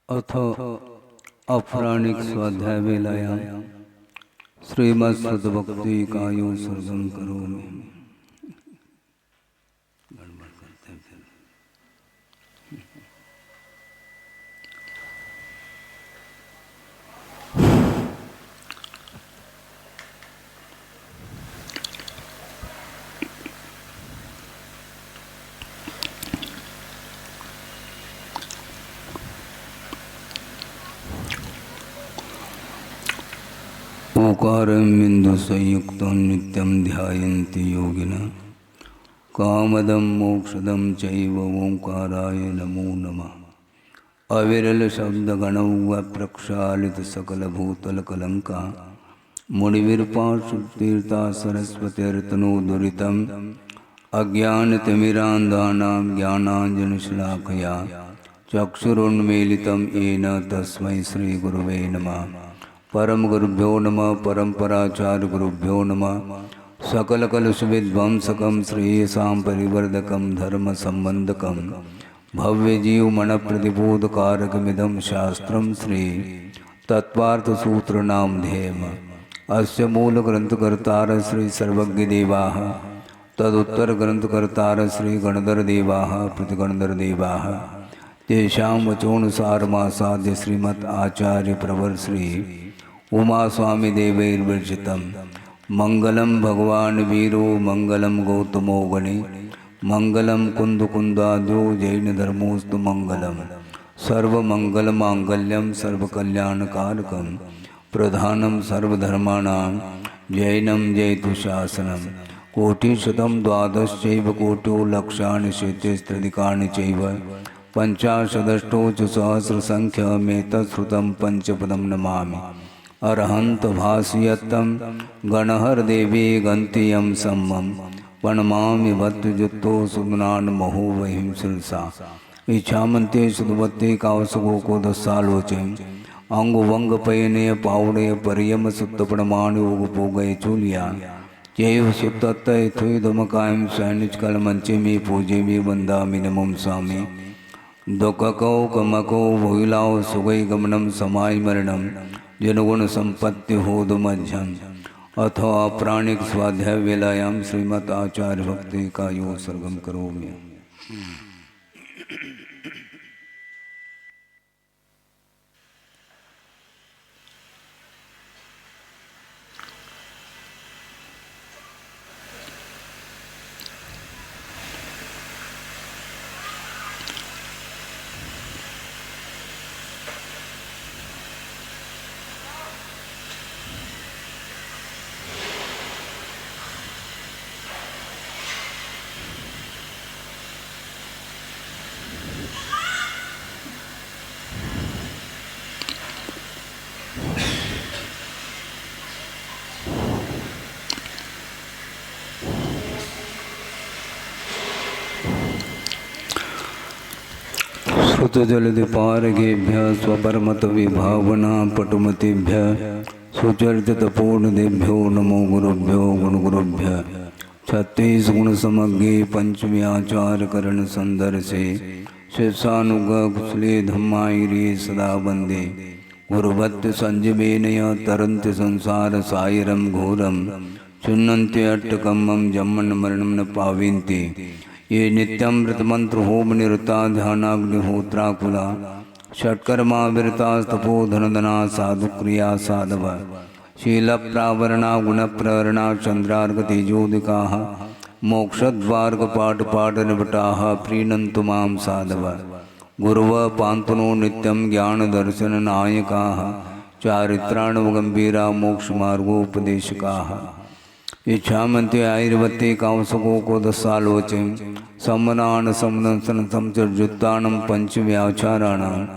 अथ अपराणिक स्वाध्याय वेलायां श्रीमद्सद्भक्ति कायो सर्गम करोमि। ओकारं बिंदु संयुक्तं नित्यं ध्यायन्ति योगिनः कामदं मोक्षदं चैव ओंकाराय नमो नमः। अविरल शब्द गणौ प्रक्षालित सकल भूतल कलंका मुनिविरपाशुतीर्था सरस्वतीर्तनो दुरितम् अज्ञानतिमिरान्धानां ज्ञानाञ्जनशलाकया चक्षुरुन्मीलितं येन तस्मै श्रीगुरुवे नमः। परम गुरुभ्यो नमः। परंपराचार्य गुरुभ्यो नमः। सकल कलुषविध्वंसकं श्रेयसां परिवर्धकं धर्म संबंधकं भव्य जीव मन प्रतिबोधकारकमिदं शास्त्रं श्री तत्वार्थ सूत्र नाम ध्येयम्। अस्य मूल ग्रंथकर्तार श्री सर्वज्ञ देवाः तदुत्तर ग्रंथकर्तार श्री गणधर देवाः प्रतिगणधर देवाः तेषां वचोनुसारमासाद्य श्रीमत् आचार्य प्रवर श्री उमा स्वामी देवैर्विरचितं मंगलम भगवान वीरो मंगलम गौतमो गणे मंगलम कुंदकुंदाद्यो जैन धर्मोस्तु मंगलम सर्वमंगल मांगल्यम सर्वकल्याणकारकं प्रधानम सर्वधर्माणां जैनम जयतु शासनम। कोटिशतं द्वादशैव कोटि लक्षाणि शेतेस्त्रिदिकानि चैव पंचाशदष्टौ च सहस्रसंख्यमेतच्छ्रुतं पंचपदं नमामि। अरहंत भाष्यतं गणहर देवी गंतियं सम्मं प्रणमामि भक्तजुक्तो सुगुणान् महो वहिं शिरसा। इच्छामन्ते सुदवत्ते कावसगो को दस्सालोचे अंग वंग पयने पावड़े परियम सुत्त प्रमाण योग पोगय चूलिया जैव सुत्त थुदमकायम सैनिच कल मंचे में पूजे में वंदामि नमो स्वामी। दुखको कमको भोइलाओ सुगई गमनम समाय मरणम जनगुण संपत्ति होद मध्यम। अथ अपराणिक स्वाध्याय वेलायां श्रीमत् आचार्य भक्ति का यो सर्गम करोमि। श्रुतजलधिपारगेभ्य स्वपरमत विभावना पटुमतिभ्य सुचरितपूर्णदेभ्यो नमो गुरुभ्यो गुणगुरुभ्य। 36 गुण समग्रे पंचमी आचार करण संदर से शिष्यानुग कुशले धम्मायिरे सदा वंदे गुरुभक्त संजीवेनय तरन्ति संसार सायरम घोरम चुन्नन्ति अट्टकम्मं जम्मन मरणं न पाविन्ति ये नित्यमृत मंत्र होम निरता ध्यानाग्निहोत्राकुला षट्कर्मा विरतास्तपो धनधना साधु क्रिया साधव शील प्रावरणा गुण प्रवरणा चंद्रार्क तेजोदिका मोक्षद्वार्ग पाठ पाठ निबटा प्रीणन्तु मां साधव गुरुव पांतनो नित्यं ज्ञान दर्शन नायका चारित्राणव गंभीरा मोक्ष मार्गोपदेशका। इच्छामन्ते आयुर्वत्ते कांसको को दस्सालोचे सम्मनान समदंसन समचर्जुत्तानं पंचव्याचाराणाम्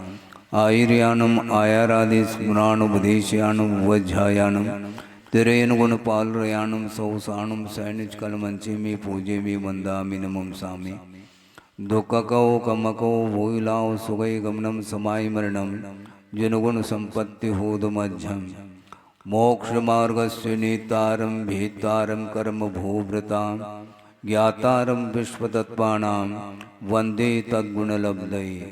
आयुर्यानम् आयारादि स्मरानुपदेशयानं वज्झायानं तिरेन गुणपालरयानं सौसानं सैनिच कलमंचे में पूजे में वंदामि नमो स्वामी। दुःखको कमको भोइलाओ सुगै गमनं समाय मरणं जनगुण संपत्ति होद मध्यम। मोक्ष मार्गस्य नेतारं भेतारं कर्म भूभृतां ज्ञातारं विश्वतत्त्वानां वंदे तद्गुणलब्धये।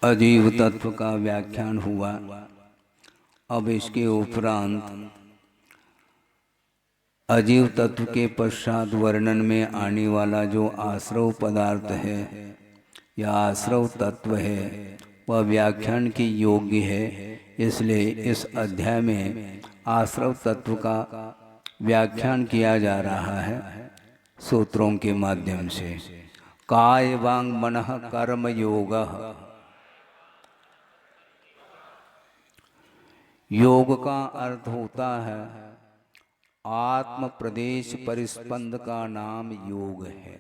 अजीव तत्व का व्याख्यान हुआ। अब इसके उपरांत अजीव तत्व के पश्चात वर्णन में आने वाला जो आश्रव पदार्थ है या आश्रव तत्व है वह व्याख्यान के योग्य है। इसलिए इस अध्याय में आश्रव तत्व का व्याख्यान किया जा रहा है सूत्रों के माध्यम से। काय वांग मनः कर्म योगः। योग का अर्थ होता है आत्म प्रदेश परिस्पंद का नाम योग है।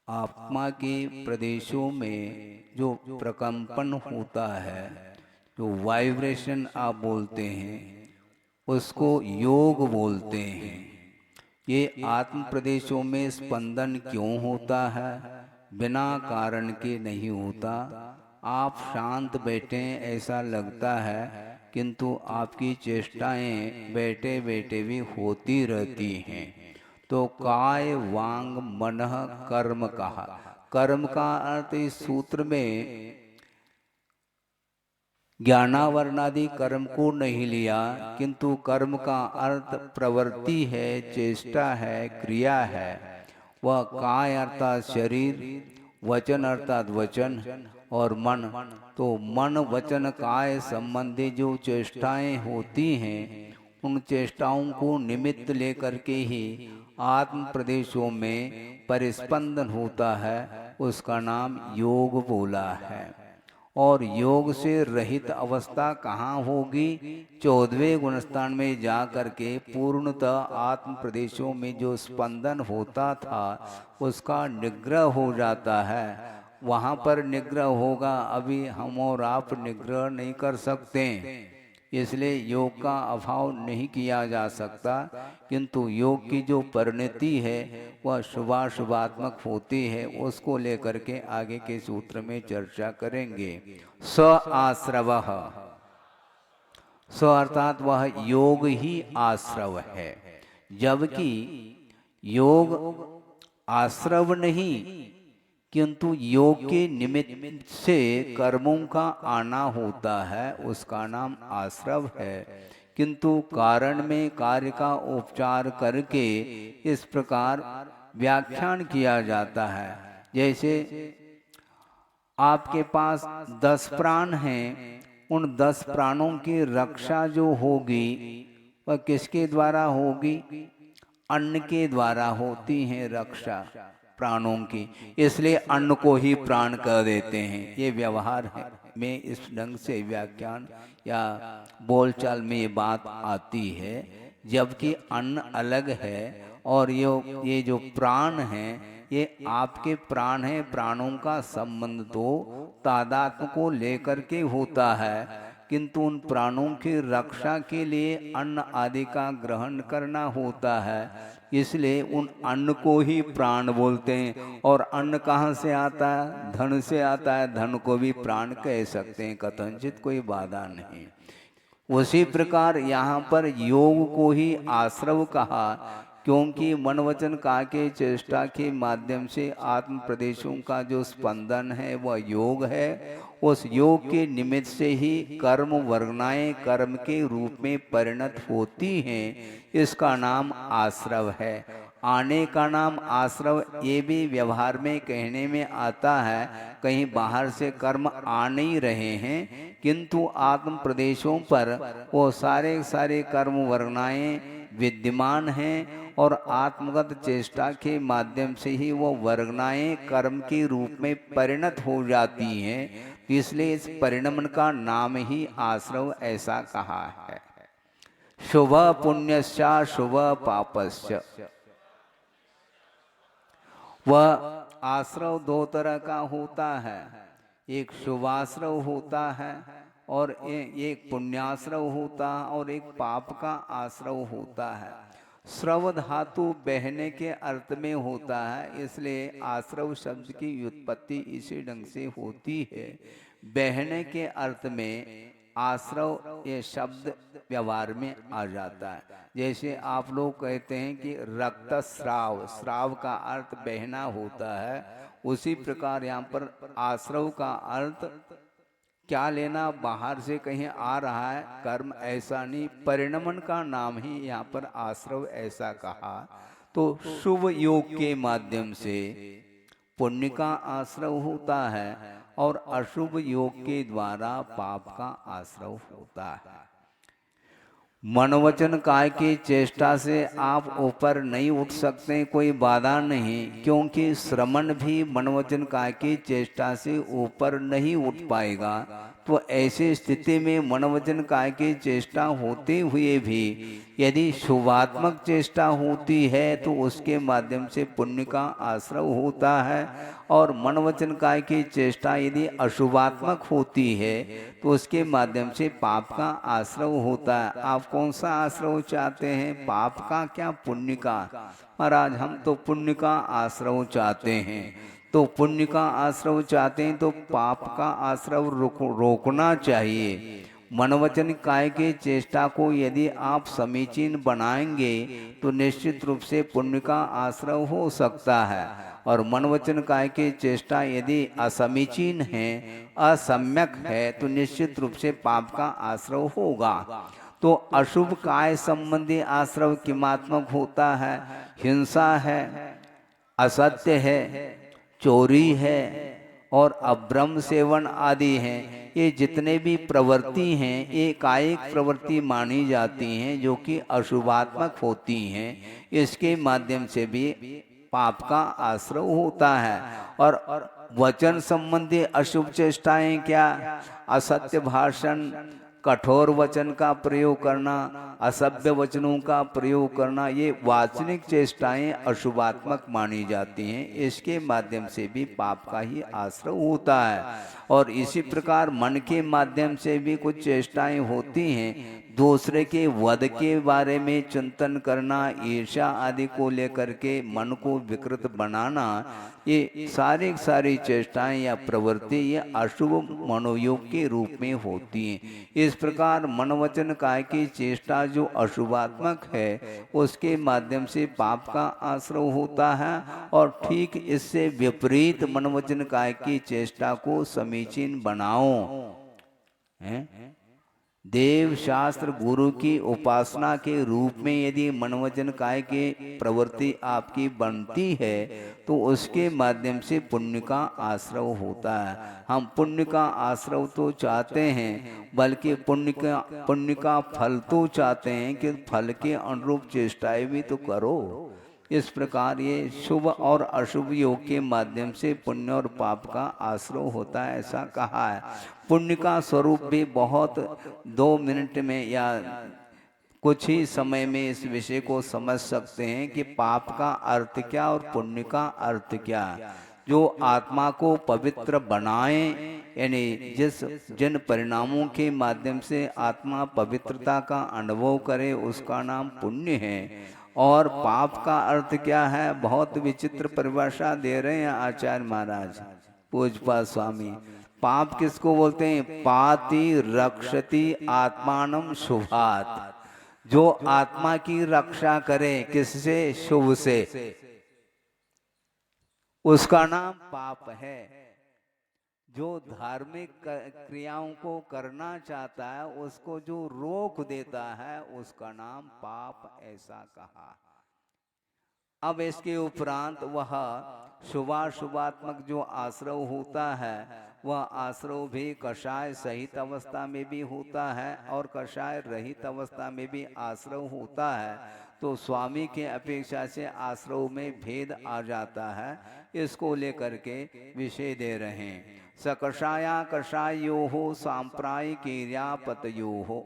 आत्मा के प्रदेशों में जो प्रकंपन होता है, जो वाइब्रेशन आप बोलते हैं, उसको योग बोलते हैं। ये आत्म प्रदेशों में स्पंदन क्यों होता है? बिना कारण के नहीं होता। आप शांत बैठे ऐसा लगता है, किंतु आपकी चेष्टाएं बैठे बैठे भी होती रहती हैं। तो काय वांग मनः कर्म कहा। कर्म का अर्थ इस सूत्र में ज्ञानावरणादि कर्म को नहीं लिया, किंतु कर्म का अर्थ प्रवृत्ति है, चेष्टा है, क्रिया है। वह काय अर्थात शरीर, वचन अर्थात वचन और मन। तो मन वचन काय संबंधी जो चेष्टाएं होती हैं, उन चेष्टाओं को निमित्त लेकर के ही आत्म प्रदेशों में परिस्पंदन होता है, उसका नाम योग बोला है। और योग से रहित अवस्था कहाँ होगी? 14वें गुणस्थान में जा करके पूर्णतः आत्म प्रदेशों में जो स्पंदन होता था उसका निग्रह हो जाता है। वहाँ पर निग्रह होगा, अभी हम और आप निग्रह नहीं कर सकते, इसलिए योग का अभाव नहीं किया जा सकता। किंतु योग की जो परिणति है वह शुभाशुभात्मक होती है, उसको लेकर के आगे के सूत्र में चर्चा करेंगे। स आश्रवः, स अर्थात वह योग ही आश्रव है, जबकि योग आश्रव नहीं, किंतु योग के निमित्त से कर्मों का आना होता है, उसका नाम आश्रव है। किंतु कारण में कार्य का उपचार करके इस प्रकार व्याख्यान किया जाता है। जैसे आपके पास 10 प्राण हैं, उन 10 प्राणों की रक्षा जो होगी वह किसके द्वारा होगी? अन्न के द्वारा होती है रक्षा प्राणों की, इसलिए अन्न को ही प्राण कह देते हैं। ये व्यवहार है में इस ढंग से व्याख्यान या बोलचाल में ये बात आती है, जबकि अन्न अलग है और ये जो प्राण हैं ये आपके प्राण हैं। प्राणों का संबंध तो तादात्म्य को लेकर के होता है, किंतु उन प्राणों की रक्षा के लिए अन्न आदि का ग्रहण करना होता है, इसलिए उन अन्न को ही प्राण बोलते हैं। और अन्न कहाँ से आता है? धन से आता है, धन को भी प्राण कह सकते हैं, कथनचित कोई बाधा नहीं। उसी प्रकार यहाँ पर योग को ही आश्रव कहा, क्योंकि मन वचन काया के चेष्टा के माध्यम से आत्म प्रदेशों का जो स्पंदन है वह योग है। उस योग के निमित्त से ही कर्म वर्गनाएं कर्म के रूप में परिणत होती हैं, इसका नाम आश्रव है। आने का नाम आश्रव ये भी व्यवहार में कहने में आता है, कहीं बाहर से कर्म आ नहीं रहे हैं, किंतु आत्म प्रदेशों पर वो सारे कर्म वर्गनाएं विद्यमान हैं और आत्मगत चेष्टा के माध्यम से ही वो वर्गनाएं कर्म के रूप में परिणत हो जाती हैं। इसलिए इस परिणमन का नाम ही आश्रव ऐसा कहा है। शुभ पुण्यश्च शुभ पापश्च। वह आश्रव 2 तरह का होता है, एक शुभाश्रव होता है और एक पुण्याश्रव होता है और एक पाप का आश्रव होता है। श्रव धातु बहने के अर्थ में होता है, इसलिए आश्रव शब्द की व्युत्पत्ति इसी ढंग से होती है। बहने के अर्थ में आश्रव ये शब्द व्यवहार में आ जाता है। जैसे आप लोग कहते हैं कि रक्तस्राव, स्राव का अर्थ बहना होता है, उसी प्रकार यहाँ पर आश्रव का अर्थ क्या लेना, बाहर से कहीं आ रहा है कर्म, ऐसा नहीं, परिणमन का नाम ही यहाँ पर आश्रव ऐसा कहा। तो शुभ योग के माध्यम से पुण्य का आश्रव होता है और अशुभ योग के द्वारा पाप का आश्रव होता है। मन वचन काय की चेष्टा से आप ऊपर नहीं उठ सकते, कोई बाधा नहीं, क्योंकि श्रमण भी मन वचन काय की चेष्टा से ऊपर नहीं उठ पाएगा। तो ऐसी स्थिति में मन वचन काय की चेष्टा होते हुए भी यदि शुभात्मक चेष्टा होती है तो उसके माध्यम से पुण्य का आश्रव होता है, और मन वचन काय की चेष्टा यदि अशुभात्मक होती है तो उसके माध्यम से पाप का आश्रव होता है। आप कौन सा आश्रव चाहते हैं, पाप का क्या पुण्य का? महाराज हम तो पुण्य का आश्रव चाहते हैं। तो पुण्य का आश्रव चाहते हैं तो पाप का आश्रव रोकना चाहिए। मन वचन काय के चेष्टा को यदि आप समीचीन बनाएंगे तो निश्चित रूप से पुण्य का आश्रव हो सकता है, और मन वचन काय की चेष्टा यदि असमीचीन है, असम्यक है, तो निश्चित रूप से पाप का आश्रव होगा। तो अशुभ काय संबंधी आश्रव किमात्मक होता है? हिंसा है, असत्य है, चोरी है और अब्रह्म सेवन आदि हैं। ये जितने भी प्रवृत्ति हैं ये कायिक प्रवृत्ति मानी जाती हैं जो कि अशुभात्मक होती हैं। इसके माध्यम से भी पाप का आश्रव होता है। और वचन संबंधी अशुभ चेष्टाएं क्या? असत्य भाषण, कठोर वचन का प्रयोग करना, असभ्य वचनों का प्रयोग करना, ये वाचनिक चेष्टाएं अशुभात्मक मानी जाती हैं। इसके माध्यम से भी पाप का ही आश्रय होता है। और इसी प्रकार मन के माध्यम से भी कुछ चेष्टाएं होती हैं। दूसरे के वध के बारे में चिंतन करना, ईर्ष्या आदि को लेकर के मन को विकृत बनाना, ये सारी चेष्टाएं या प्रवृत्ति ये अशुभ मनोयोग के रूप में होती हैं। इस प्रकार मन वचन काय की चेष्टा जो अशुभात्मक है उसके माध्यम से पाप का आश्रय होता है। और ठीक इससे विपरीत मन वचन काय की चेष्टा को समीचीन बनाओ। देव शास्त्र गुरु की उपासना के रूप में यदि मन वचन काय के प्रवृत्ति आपकी बनती है तो उसके माध्यम से पुण्य का आश्रय होता है। हम पुण्य का आश्रय तो चाहते हैं, बल्कि पुण्य का फल तो चाहते हैं कि फल के अनुरूप चेष्टाएं भी तो करो। इस प्रकार ये शुभ और अशुभ योग के माध्यम से पुण्य और पाप का आश्रय होता है, ऐसा कहा है। पुण्य का स्वरूप भी बहुत 2 मिनट में या कुछ ही समय में इस विषय को समझ सकते हैं कि पाप का अर्थ क्या और पुण्य का अर्थ क्या। जो आत्मा को पवित्र बनाए, यानी जिन परिणामों के माध्यम से आत्मा पवित्रता का अनुभव करे उसका नाम पुण्य है। और पाप का अर्थ क्या है? बहुत विचित्र परिभाषा दे रहे हैं आचार्य महाराज पूज्यपाद स्वामी। पाप किसको बोलते हैं? पाति रक्षति आत्मानं शुभात्। जो आत्मा की रक्षा करे, किससे? शुभ से, उसका नाम पाप है। जो धार्मिक क्रियाओं को करना चाहता है उसको जो रोक देता है उसका नाम पाप, ऐसा कहा। अब इसके उपरांत वह शुभात्मक जो आश्रय होता है वह आश्रय भी कषाय सहित अवस्था में भी होता है और कषाय रहित अवस्था में भी आश्रय होता है। तो स्वामी के अपेक्षा से आश्रय में भेद आ जाता है। इसको लेकर के विषय दे रहे हैं। सकषाया कषायो हो सांप्रायिकीर्यापतयो हो।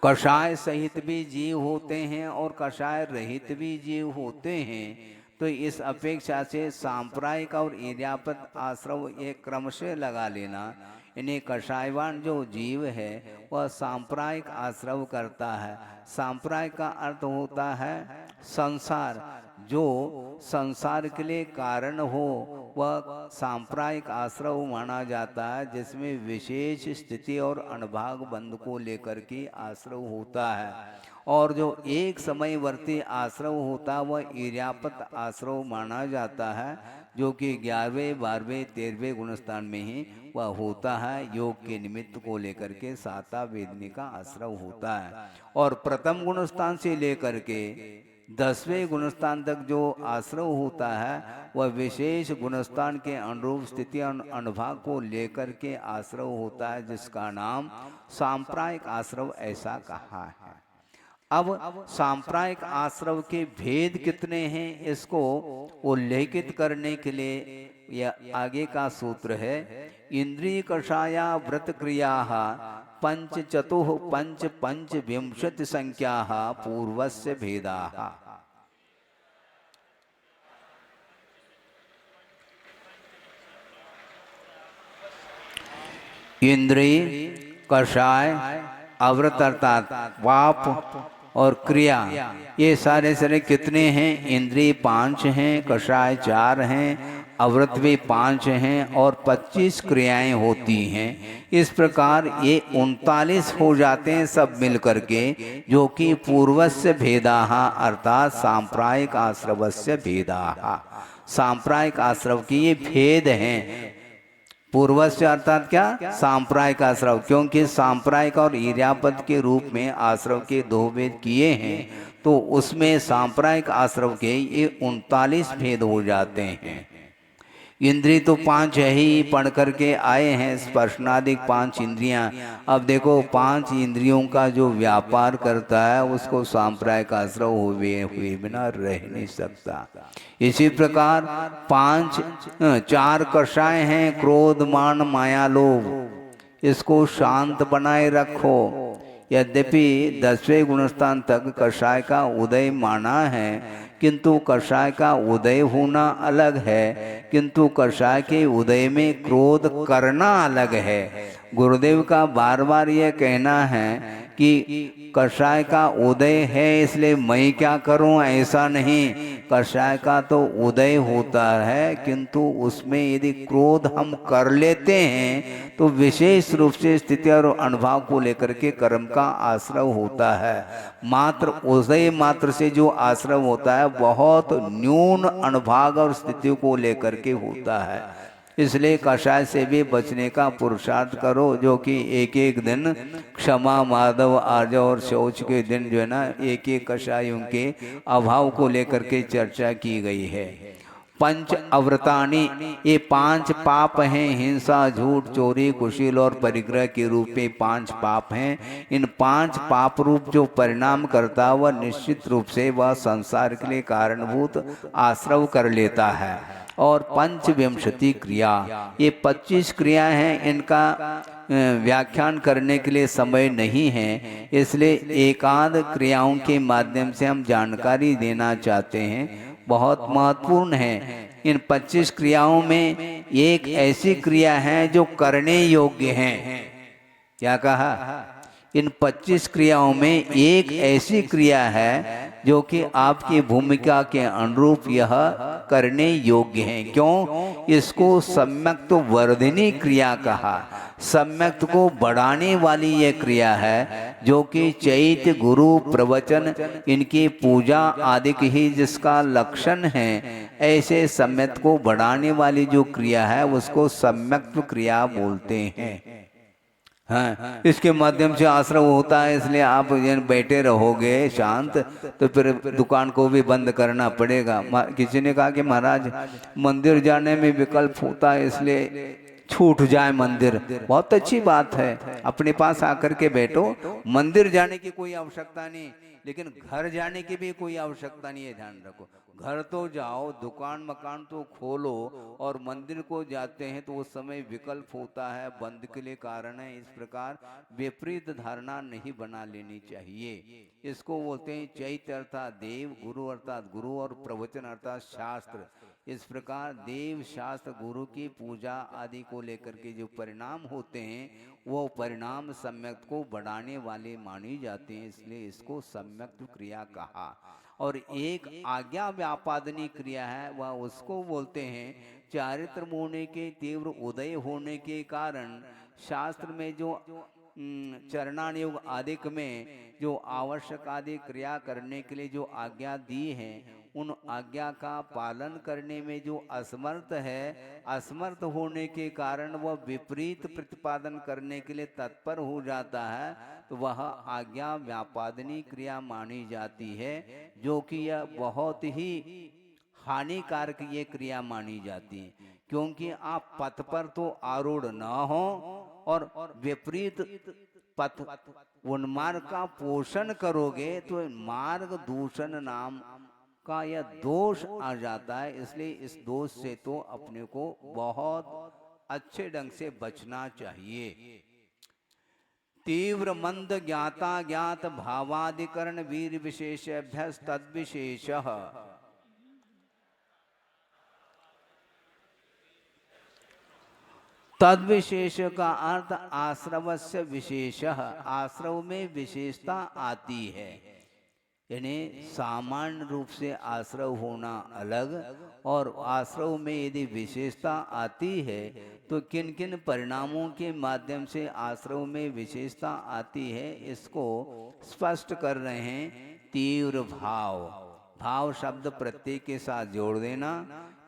कषाय सहित भी जीव होते हैं और कषाय रहित भी जीव होते हैं। तो इस अपेक्षा से सांप्रायिक और इर्यापत आश्रय एक क्रम से लगा लेना। इन्हें कषायवान जो जीव है वह सांप्रायिक आश्रय करता है। सांप्रायिक का अर्थ होता है संसार। जो संसार के लिए कारण हो वह सांप्रायिक आश्रय माना जाता है, जिसमें विशेष स्थिति और अनुभाग बंध को लेकर के आश्रय होता है। और जो एक समयवर्ती आश्रव होता है वह इर्यापत आश्रव माना जाता है, जो कि 11वें 12वें 13वें गुणस्थान में ही वह होता है। योग के निमित्त को लेकर के साता वेदनी का आश्रव होता है। और प्रथम गुणस्थान से लेकर के 10वें गुणस्थान तक जो आश्रव होता है वह विशेष गुणस्थान के अनुरूप स्थिति अनुभाग को लेकर के आश्रव होता है, जिसका नाम सांप्रायिक आश्रव ऐसा कहा है। अब सांप्रायिक आश्रव के भेद कितने हैं इसको उल्लेखित करने के लिए यह आगे का सूत्र है। इंद्रिय कषाया व्रत क्रिया पंच चतुः पंच पंच विंशति संख्या पूर्वस्य भेदा। इंद्रिय कषाय अव्रत अर्थात पाप और क्रिया, ये सारे कितने हैं? इंद्रिय 5 हैं, कषाय 4 हैं, अव्रत भी 5 हैं और 25 क्रियाएं होती हैं। इस प्रकार ये 39 हो जाते हैं सब मिलकर के, जो कि पूर्वस्य भेदाः अर्थात सांप्रायिक आश्रवस्य भेदाः। सांप्रायिक आश्रव के ये भेद हैं। पूर्वस्य अर्थात क्या? सांप्रायिक आश्रव, क्योंकि सांप्रायिक और इर्यापद के रूप में आश्रव के 2 भेद किए हैं, तो उसमें सांप्रायिक आश्रव के ये 39 भेद हो जाते हैं। इंद्रिय तो 5 है ही, पढ़ करके आए हैं, स्पर्शनादिक 5 इंद्रियां। अब देखो 5 इंद्रियों का जो व्यापार करता है उसको सांप्रायिक आश्रव हुए बिना रह नहीं सकता। इसी प्रकार 4 कषाय हैं, क्रोध मान माया लोभ, इसको शांत बनाए रखो। यद्यपि 10वें गुणस्थान तक कषाय का उदय माना है, किंतु कषाय का उदय होना अलग है, किंतु कषाय के उदय में क्रोध करना अलग है। गुरुदेव का बार बार यह कहना है कि कषाय का उदय है इसलिए मैं क्या करूं, ऐसा नहीं। कषाय का तो उदय होता है, किंतु उसमें यदि क्रोध हम कर लेते हैं तो विशेष रूप से स्थिति और अनुभव को लेकर के कर्म का आश्रव होता है। मात्र उदय मात्र से जो आश्रव होता है बहुत न्यून अनुभाग और स्थिति को लेकर के होता है। इसलिए कषाय से भी बचने का पुरुषार्थ करो, जो कि एक एक दिन क्षमा माधव आज और शौच के दिन जो है ना, एक एक कषायों के अभाव को लेकर के चर्चा की गई है। पंच अव्रतानी, ये 5 पाप हैं। हिंसा, झूठ, चोरी, कुशील और परिग्रह के रूप में 5 पाप हैं। इन 5 पाप रूप जो परिणाम करता है वह निश्चित रूप से वह संसार के लिए कारणभूत आश्रव कर लेता है। और 25 क्रिया, ये 25 क्रिया हैं, इनका व्याख्यान करने के लिए समय नहीं है, इसलिए एकाध क्रियाओं के माध्यम से हम जानकारी देना चाहते हैं। बहुत महत्वपूर्ण है। इन 25 क्रियाओं में एक ऐसी क्रिया है जो करने योग्य है। क्या कहा? इन 25 क्रियाओं में एक ऐसी क्रिया है जो कि आपकी भूमिका के अनुरूप यह करने योग्य है। क्यों? इसको सम्यक्त वर्धिनी क्रिया कहा। सम्यक्त को बढ़ाने वाली यह क्रिया है, जो कि चैत्य, गुरु, प्रवचन, इनकी पूजा आदि ही जिसका लक्षण है, ऐसे सम्यक्त को बढ़ाने वाली जो क्रिया है उसको सम्यक्त क्रिया बोलते हैं। हाँ, इसके माध्यम से आश्रव होता है। इसलिए आप बैठे रहोगे शांत तो फिर दुकान को भी बंद करना पड़ेगा। किसी ने कहा कि महाराज मंदिर जाने में विकल्प होता है, इसलिए छूट जाए मंदिर। बहुत अच्छी बात है, अपने पास आकर के बैठो। मंदिर जाने की कोई आवश्यकता नहीं, लेकिन घर जाने की भी कोई आवश्यकता नहीं है, ध्यान रखो। घर तो जाओ, दुकान मकान तो खोलो, और मंदिर को जाते हैं तो उस समय विकल्प होता है, बंद के लिए कारण है। इस प्रकार विपरीत धारणा नहीं बना लेनी चाहिए। इसको बोलते हैं चैत्य अर्थात देव, गुरु अर्थात गुरु, और प्रवचन अर्थात शास्त्र। इस प्रकार देव, शास्त्र, गुरु की पूजा आदि को लेकर के जो परिणाम होते हैं वो परिणाम सम्यक्त को बढ़ाने वाले माने जाते हैं, इसलिए इसको सम्यक्त क्रिया कहा। और एक आज्ञा व्यापादनी क्रिया है, वह उसको बोलते हैं चारित्र होने के तीव्र उदय होने के कारण शास्त्र में जो चरणानुयोग आदिक में जो आवश्यक आदि क्रिया करने के लिए जो आज्ञा दी है, उन आज्ञा का पालन करने में जो असमर्थ है, असमर्थ होने के कारण वह विपरीत प्रतिपादन करने के लिए तत्पर हो जाता है, तो वह आज्ञा व्यापादनी क्रिया मानी जाती है, जो कि यह बहुत ही हानिकारक ये क्रिया मानी जाती है। क्योंकि आप पथ पर तो आरूढ़ न हो और विपरीत पथ उन्मार्ग का पोषण करोगे तो मार्ग दूषण नाम का यह दोष आ जाता है। इसलिए इस दोष से तो अपने को बहुत अच्छे ढंग से बचना चाहिए। तीव्र मंद ज्ञाता ज्ञात भावाधिकरण वीर विशेष अभ्यास तद विशेष। तद विशेष का अर्थ आश्रवस्य विशेष, आश्रव में विशेषता आती है। यानी सामान्य रूप से आश्रव होना अलग, और आश्रव में यदि विशेषता आती है तो किन किन परिणामों के माध्यम से आश्रव में विशेषता आती है, इसको स्पष्ट कर रहे हैं। तीव्र भाव, भाव शब्द प्रत्यय के साथ जोड़ देना।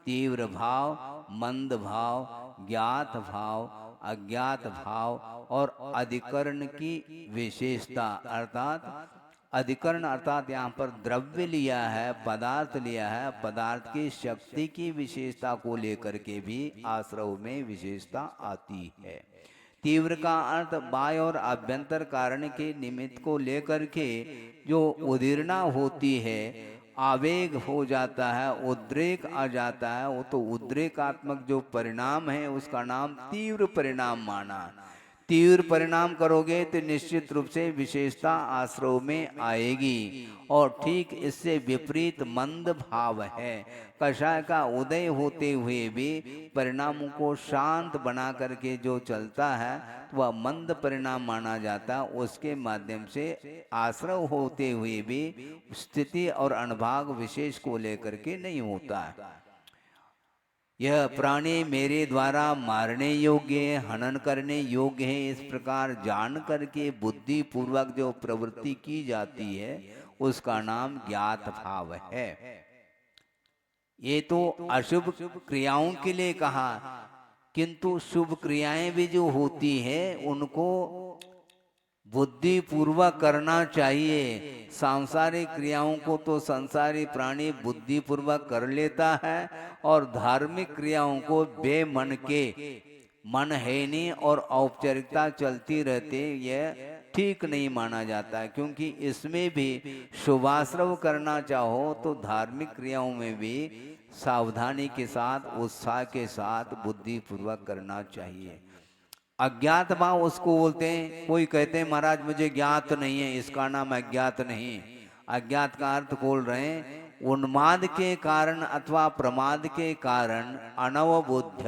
तीव्र भाव, मंद भाव, ज्ञात भाव, अज्ञात भाव और अधिकरण की विशेषता, अर्थात अधिकरण अर्थात यहाँ पर द्रव्य लिया है, पदार्थ लिया है, पदार्थ की शक्ति की विशेषता को लेकर के भी आश्रव में विशेषता आती है। तीव्र का अर्थ बाह्य और आभ्यंतर कारण के निमित्त को लेकर के जो उदीर्णा होती है, आवेग हो जाता है, उद्रेक आ जाता है, वो तो उद्रेकात्मक जो परिणाम है उसका नाम तीव्र परिणाम माना। तीव्र परिणाम करोगे तो निश्चित रूप से विशेषता आश्रव में आएगी। और ठीक इससे विपरीत मंद भाव है, कषाय का उदय होते हुए भी परिणामों को शांत बना करके जो चलता है वह मंद परिणाम माना जाता है। उसके माध्यम से आश्रव होते हुए भी स्थिति और अनुभाग विशेष को लेकर के नहीं होता है। यह प्राणी मेरे द्वारा मारने योग्य है, हनन करने योग्य है, इस प्रकार जान करके बुद्धि पूर्वक जो प्रवृत्ति की जाती है उसका नाम ज्ञात भाव है। ये तो अशुभ क्रियाओं के लिए कहा, किंतु शुभ क्रियाएं भी जो होती है उनको बुद्धि पूर्वक करना चाहिए। सांसारिक क्रियाओं को तो संसारी प्राणी बुद्धि पूर्वक कर लेता है, और धार्मिक क्रियाओं को बेमन के, मन हैनी और औपचारिकता चलती रहती, यह ठीक नहीं माना जाता है। क्योंकि इसमें भी शुभाश्रव करना चाहो तो धार्मिक क्रियाओं में भी सावधानी के साथ, उत्साह के साथ बुद्धि पूर्वक करना चाहिए। अज्ञात भाव उसको बोलते हैं। कोई कहते हैं महाराज मुझे ज्ञात नहीं है, इसका नाम अज्ञात नहीं। अज्ञात का अर्थ बोल रहे हैं उन्माद के कारण अथवा प्रमाद के कारण अनवबुद्ध,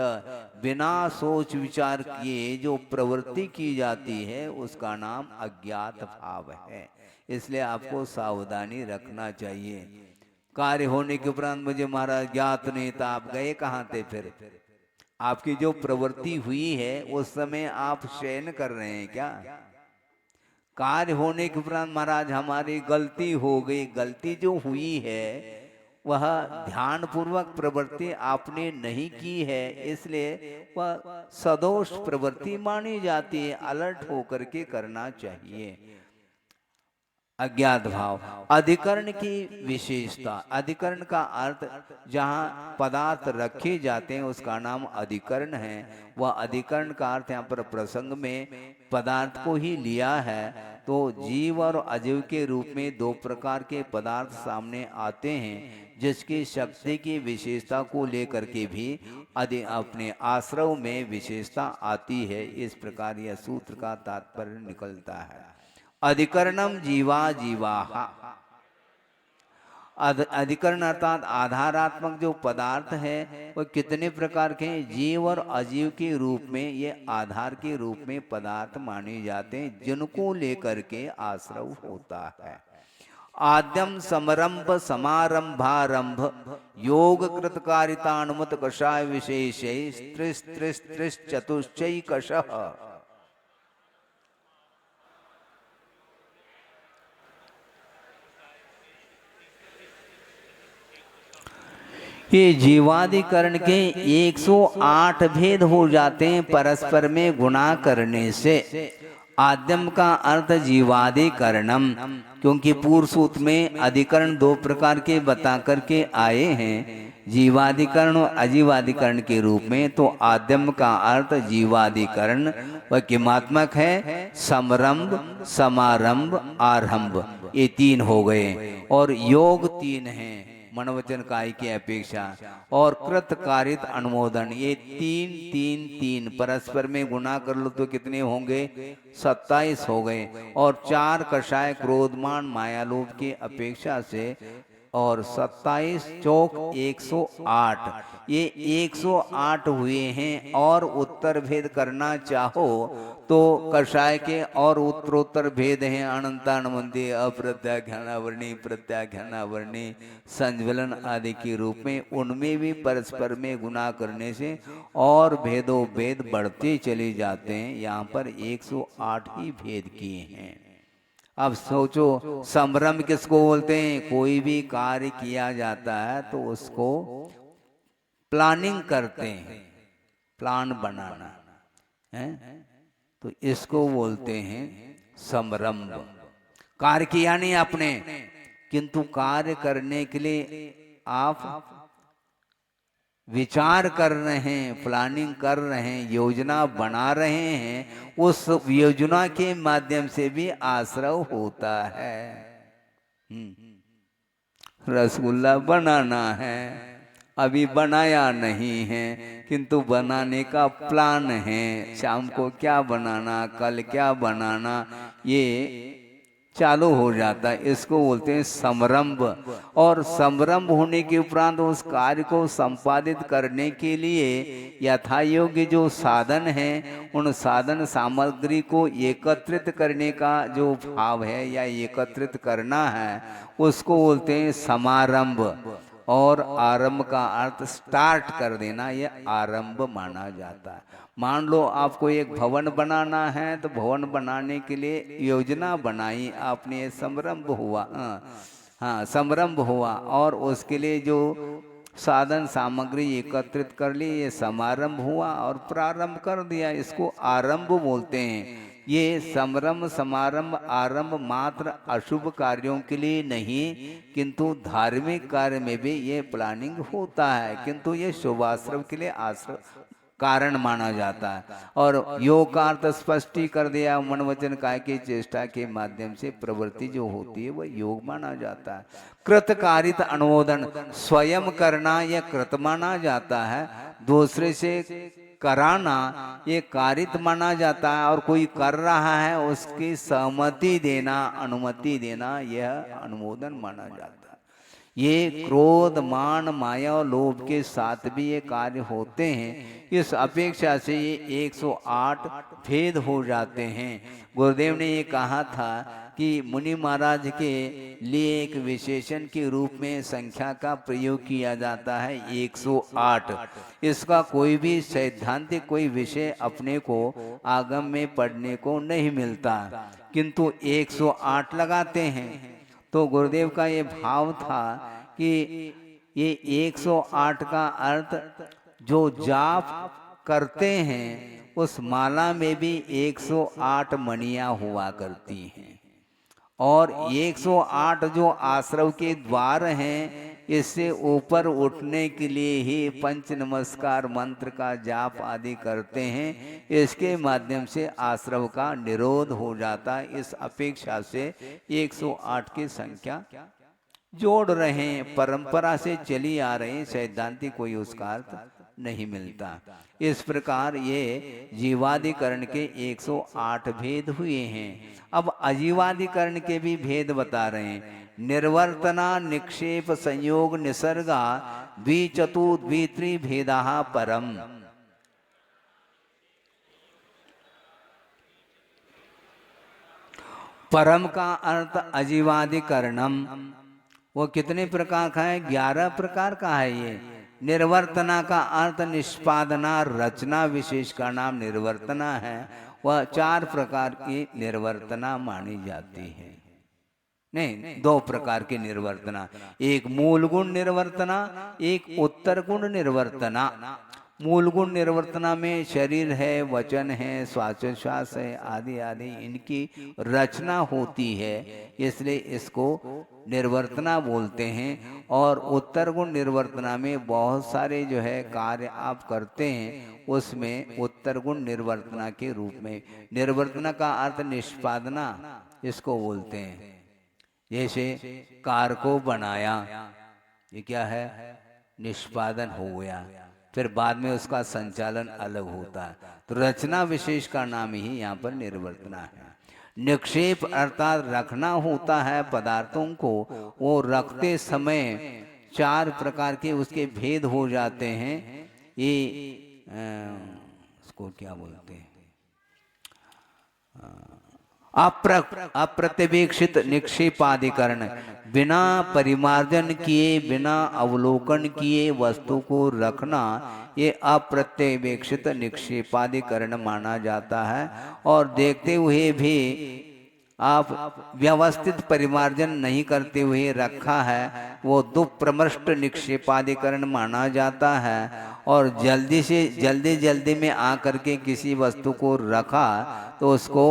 बिना सोच विचार किए जो प्रवृत्ति की जाती है उसका नाम अज्ञात भाव है। इसलिए आपको सावधानी रखना चाहिए। कार्य होने के उपरांत मुझे महाराज ज्ञात नहीं था, आप गए कहाँ थे? फिर आपकी जो प्रवृत्ति हुई है उस समय आप शयन कर रहे हैं क्या? कार्य होने के उपरांत महाराज हमारी गलती हो गई, गलती जो हुई है वह ध्यान पूर्वक प्रवृत्ति आपने नहीं की है, इसलिए वह सदोष प्रवृत्ति मानी जाती है। अलर्ट होकर के करना चाहिए। अज्ञात भाव, अधिकरण की विशेषता। अधिकरण का अर्थ जहाँ पदार्थ रखे जाते हैं उसका नाम अधिकरण है। वह अधिकरण का अर्थ यहाँ पर प्रसंग में पदार्थ को ही लिया है। तो जीव और अजीव के रूप में दो प्रकार के पदार्थ सामने आते हैं, जिसकी शक्ति की विशेषता को लेकर के भी अपने आश्रव में विशेषता आती है। इस प्रकार यह सूत्र का तात्पर्य निकलता है। अधिकरणम जीवा जीवाहा। अधिकरण अर्थात आधारात्मक जो पदार्थ है वह कितने प्रकार के हैं? जीव और अजीव के रूप में ये आधार के रूप में पदार्थ माने जाते हैं, जिनको लेकर के आश्रव होता है। आद्यम समरंभ समारंभारंभ योग कृतकारितानुमत कषाय विशेष त्रिश त्रिश त्रिश चतुश्चय कषः। ये जीवादिकरण के 108 भेद हो जाते हैं परस्पर में गुणा करने से। आद्यम का अर्थ जीवादिकरणम, क्योंकि पूर्व सूत्र में अधिकरण 2 प्रकार के बता करके आए हैं, जीवादिकरण और अजीवादिकरण के रूप में। तो आद्यम का अर्थ जीवादिकरण वह किमात्मक है, समरंभ, समारंभ, आरंभ, ये 3 हो गए। और योग 3 हैं मनोवचन काय की अपेक्षा। और कृत कारित अनुमोदन, ये 3 3 3 परस्पर में गुणा कर लो तो कितने होंगे? 27 हो गए। और 4 कषाय क्रोधमान मायालोभ की अपेक्षा से, और 27 चौक 108, ये 108 हुए हैं। और उत्तर भेद करना चाहो तो कषाय के और उत्तरोत्तर भेद हैं, अनंतानुबंधी, अप्रत्याख्यानावर्णी, प्रत्याख्यानावर्णी, संज्वलन आदि के रूप में। उनमें भी परस्पर में गुणा करने से और भेदों भेद बढ़ते चले जाते हैं। यहाँ पर 108 ही भेद किए हैं। अब सोचो, संभ्रम किसको बोलते हैं? कोई भी कार्य किया जाता है तो उसको प्लानिंग करते हैं, प्लान बनाना है, तो इसको बोलते हैं संभ्रम। कार्य किया नहीं आपने, किंतु कार्य करने के लिए आप विचार कर रहे हैं, प्लानिंग कर रहे हैं, योजना बना रहे हैं। उस योजना के माध्यम से भी आश्रव होता है। रसगुल्ला बनाना है, अभी बनाया नहीं है, किंतु बनाने का प्लान है। शाम को क्या बनाना, कल क्या बनाना, ये चालू हो जाता है। इसको बोलते हैं समरंभ। और समरंभ होने के उपरांत उस कार्य को संपादित करने के लिए यथा योग्य जो साधन है, उन साधन सामग्री को एकत्रित करने का जो भाव है या एकत्रित करना है, उसको बोलते हैं समारंभ। और आरंभ का अर्थ स्टार्ट कर देना, यह आरंभ माना जाता है। मान लो आपको एक भवन बनाना है, तो भवन बनाने के लिए योजना बनाई आपने, संरंभ हुआ। हाँ, संरंभ हुआ। और उसके लिए जो साधन सामग्री एकत्रित कर ली, ये समारंभ हुआ और प्रारंभ कर दिया, इसको आरंभ बोलते हैं। ये संरंभ, समारंभ, आरंभ मात्र अशुभ कार्यों के लिए नहीं, किंतु धार्मिक कार्य में भी ये प्लानिंग होता है, किंतु ये शुभाश्रव के लिए आश्रव कारण माना जाता है। और योग का अर्थ स्पष्टी कर दिया, मन वचन काय की चेष्टा के माध्यम से प्रवृत्ति जो होती है वह योग माना जाता है। कृत कारित अनुमोदन, स्वयं करना यह कृत माना जाता है, दूसरे से कराना ये कारित माना जाता है। और कोई कर रहा है उसकी सहमति देना, अनुमति देना, यह अनुमोदन माना जाता है। ये क्रोध, मान, माया और लोभ के साथ भी ये कार्य होते हैं। इस अपेक्षा से ये 108 भेद हो जाते हैं। गुरुदेव ने ये कहा था कि मुनि महाराज के लिए एक विशेषण के रूप में संख्या का प्रयोग किया जाता है 108। इसका कोई भी सैद्धांतिक कोई विषय अपने को आगम में पढ़ने को नहीं मिलता, किंतु 108 लगाते हैं। तो गुरुदेव का ये भाव था कि ये 108 का अर्थ जो जाप करते हैं उस माला में भी 108 मणियां हुआ करती हैं। और 108 जो आश्रव के द्वार हैं, इससे ऊपर उठने के लिए ही पंच नमस्कार मंत्र का जाप आदि करते हैं। इसके माध्यम से आश्रव का निरोध हो जाता है। इस अपेक्षा से 108 की संख्या जोड़ रहे हैं, परंपरा से चली आ रहे हैं, सैद्धांतिक कोई उसका अर्थ नहीं मिलता। इस प्रकार ये जीवादिकरण के 108 भेद हुए हैं। अब अजीवादिकरण के भी भेद बता रहे हैं। निर्वर्तना, निक्षेप, संयोग, निसर्गा, द्विचतु द्वित्री भेदा परम। परम का अर्थ अजीवादिकरणम। वो कितने प्रकार का है? 11 प्रकार का है ये। निर्वर्तना का अर्थ निष्पादना, रचना विशेष का नाम निर्वर्तना है। वह 4 प्रकार की निर्वर्तना मानी जाती है। नहीं, दो प्रकार की निर्वर्तना, एक मूल गुण निर्वर्तना, एक उत्तर गुण निर्वर्तना। मूल गुण निर्वर्तना में शरीर है, वचन है, श्वासोच्छ्वास है, आदि आदि इनकी रचना होती है, इसलिए इसको निर्वर्तना बोलते हैं। और उत्तर गुण निर्वर्तना में बहुत सारे जो है कार्य आप करते हैं, उसमें उत्तर गुण निर्वर्तना के रूप में। निर्वर्तना का अर्थ निष्पादना इसको बोलते हैं। जैसे कार को बनाया, ये क्या है, निष्पादन हो गया, फिर बाद में उसका संचालन अलग होता है, तो रचना विशेष का नाम ही यहाँ पर निर्वर्तना है। निक्षेप अर्थात रखना होता है पदार्थों को, वो रखते समय चार प्रकार के उसके भेद हो जाते हैं। ये उसको क्या बोलते हैं, अप्रत्यवेक्षित निक्षेपाधिकरण, बिना परिमार्जन किए, बिना अवलोकन किए वस्तु को रखना, ये अप्रत्यवेक्षित निक्षेपाधिकरण माना जाता है। और देखते हुए भी आप व्यवस्थित परिमार्जन नहीं करते हुए रखा है, वो दुप्रमृष्ट निक्षेपाधिकरण माना जाता है। और जल्दी में आकर के किसी वस्तु को रखा तो उसको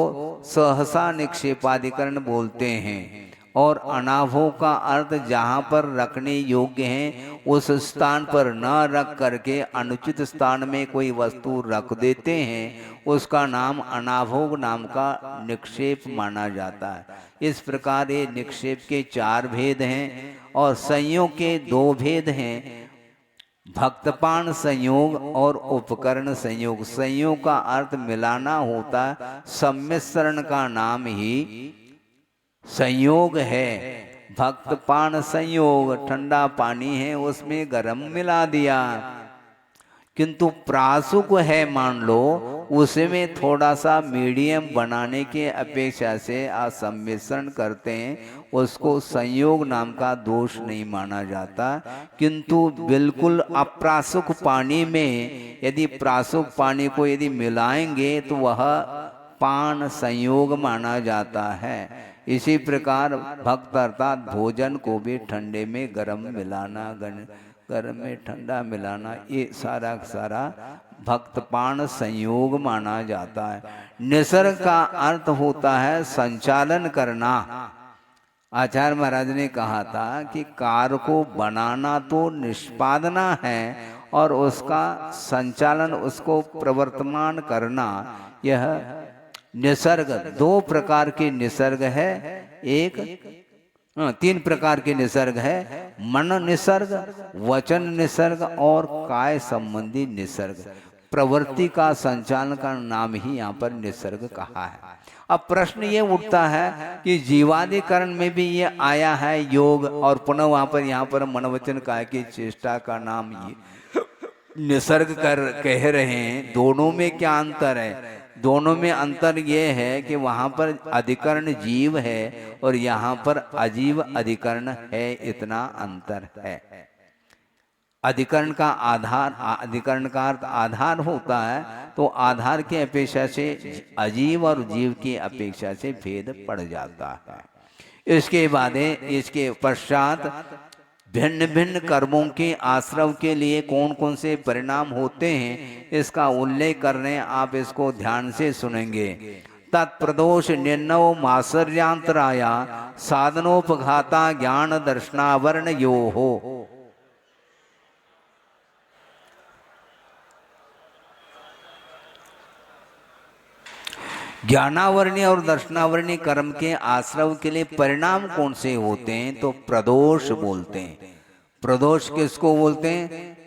सहसा निक्षेपाधिकरण बोलते हैं। और अनाभो का अर्थ जहाँ पर रखने योग्य हैं उस स्थान पर न रख करके अनुचित स्थान में कोई वस्तु रख देते हैं, उसका नाम अनाभोग नाम का निक्षेप माना जाता है। इस प्रकार ये निक्षेप के चार भेद हैं और संयोग के दो भेद हैं, भक्तपान संयोग और उपकरण संयोग। संयोग का अर्थ मिलाना होता है, सम्मिश्रण का नाम ही संयोग है। भक्तपान संयोग, ठंडा पानी है उसमें गर्म मिला दिया, किंतु प्रासुक है मान लो, उसमें थोड़ा सा मीडियम बनाने के अपेक्षा से आप सम्मिश्रण करते हैं, उसको संयोग नाम का दोष नहीं माना जाता। किंतु बिल्कुल अप्रासुक पानी में यदि प्रासुक पानी को यदि मिलाएंगे तो वह पान संयोग माना जाता है। इसी प्रकार भक्त अर्थात भोजन को भी ठंडे में गर्म मिलाना, गर्म में ठंडा मिलाना, ये सारा सारा भक्तपान संयोग माना जाता है। निसर्ग का अर्थ होता है संचालन करना। आचार्य महाराज ने कहा था कि कार को बनाना तो निष्पादना है और उसका संचालन, उसको प्रवर्तमान करना, यह निसर्ग। दो प्रकार के निसर्ग है, तीन प्रकार के निसर्ग है, मन निसर्ग, वचन निसर्ग और काय संबंधी निसर्ग। प्रवृत्ति का संचालन का नाम ही यहाँ पर निसर्ग कहा है। अब प्रश्न ये उठता है कि जीवादिकरण में भी ये आया है योग, और पुनः वहां पर यहाँ पर मनवचन काय की चेष्टा का नाम ये निसर्ग कर कह रहे हैं, दोनों में क्या अंतर है? दोनों में अंतर ये है कि वहां पर अधिकरण जीव है और यहाँ पर अजीव अधिकरण है, इतना अंतर है। अधिकरण का आधार, अधिकरण का अर्थ आधार होता है, तो आधार की अपेक्षा से अजीव और जीव की अपेक्षा से भेद पड़ जाता है। इसके बाद इसके पश्चात भिन्न भिन्न कर्मों के आश्रव के लिए कौन कौन से परिणाम होते हैं इसका उल्लेख कर रहे हैं, आप इसको ध्यान से सुनेंगे। तत्प्रदोष निर्णव मात्सर्यांतराया साधनोपघाता ज्ञान दर्शनावरण यो हो। ज्ञानावरणीय और दर्शनावरणीय कर्म के आश्रव के लिए परिणाम कौन से होते हैं? तो प्रदोष बोलते हैं। प्रदोष किसको बोलते हैं?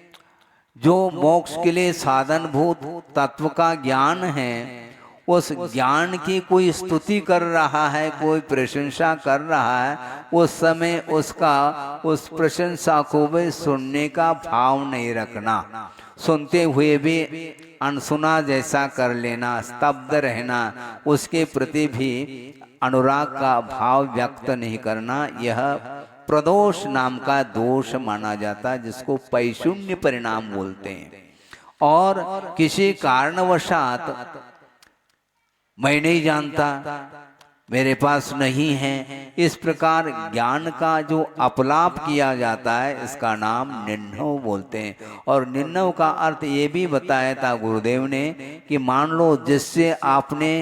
जो मोक्ष के लिए साधनभूत तत्व का ज्ञान है, उस ज्ञान की कोई स्तुति कर रहा है, कोई प्रशंसा कर रहा है, उस समय उसका उस प्रशंसा को भी सुनने का भाव नहीं रखना, सुनते हुए भी अनसुना जैसा कर लेना, स्तब्ध रहना, उसके प्रति भी अनुराग का भाव व्यक्त नहीं करना, यह प्रदोष नाम का दोष माना जाता है, जिसको पैशून्य परिणाम बोलते हैं। और किसी कारणवशात मैं नहीं जानता, मेरे पास नहीं है। इस प्रकार ज्ञान का जो अपलाप किया जाता है इसका नाम निन्नव बोलते हैं। और निन्नव का अर्थ ये भी बताया था गुरुदेव ने कि मान लो जिससे आपने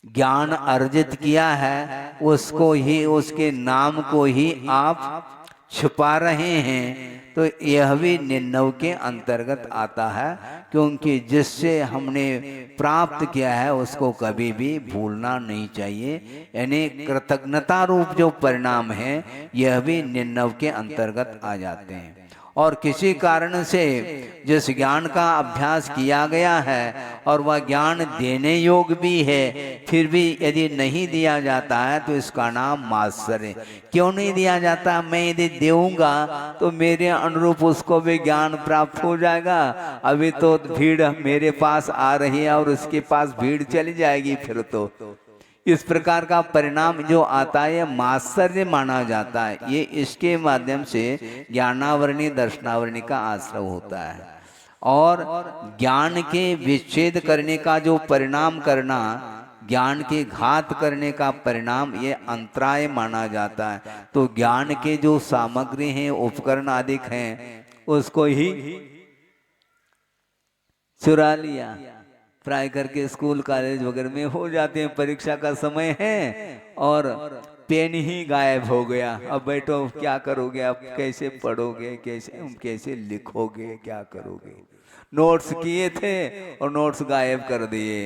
ज्ञान अर्जित किया है उसको ही, उसके नाम को ही आप छुपा रहे हैं, तो यह भी निन्नव के अंतर्गत आता है। क्योंकि जिससे हमने प्राप्त किया है उसको कभी भी भूलना नहीं चाहिए। यानी कृतज्ञता रूप जो परिणाम है यह भी निन्नव के अंतर्गत आ जाते हैं। और किसी कारण से जिस ज्ञान का अभ्यास किया गया है और वह ज्ञान देने योग्य भी है, फिर भी यदि नहीं दिया जाता है तो इसका नाम मात्सर्य। क्यों नहीं दिया जाता? मैं यदि देऊंगा तो मेरे अनुरूप उसको भी ज्ञान प्राप्त हो जाएगा। अभी तो भीड़ मेरे पास आ रही है और उसके पास भीड़ चली जाएगी फिर तो। इस प्रकार का परिणाम जो आता है मात्सर्य माना जाता है। ये इसके माध्यम से ज्ञानावरणी दर्शनावरणी का आश्रय होता है। और ज्ञान के विच्छेद करने का जो परिणाम करना, ज्ञान के घात करने का परिणाम, ये अंतराय माना जाता है। तो ज्ञान के जो सामग्री हैं, उपकरण आदि हैं, उसको ही चुरा लिया। ट्राई करके स्कूल कॉलेज वगैरह में हो जाते हैं, परीक्षा का समय है और पेन ही गायब हो गया। अब बैठो क्या करोगे, अब कैसे पढ़ोगे, कैसे लिखोगे, क्या करोगे? नोट्स किए थे और नोट्स गायब कर दिए,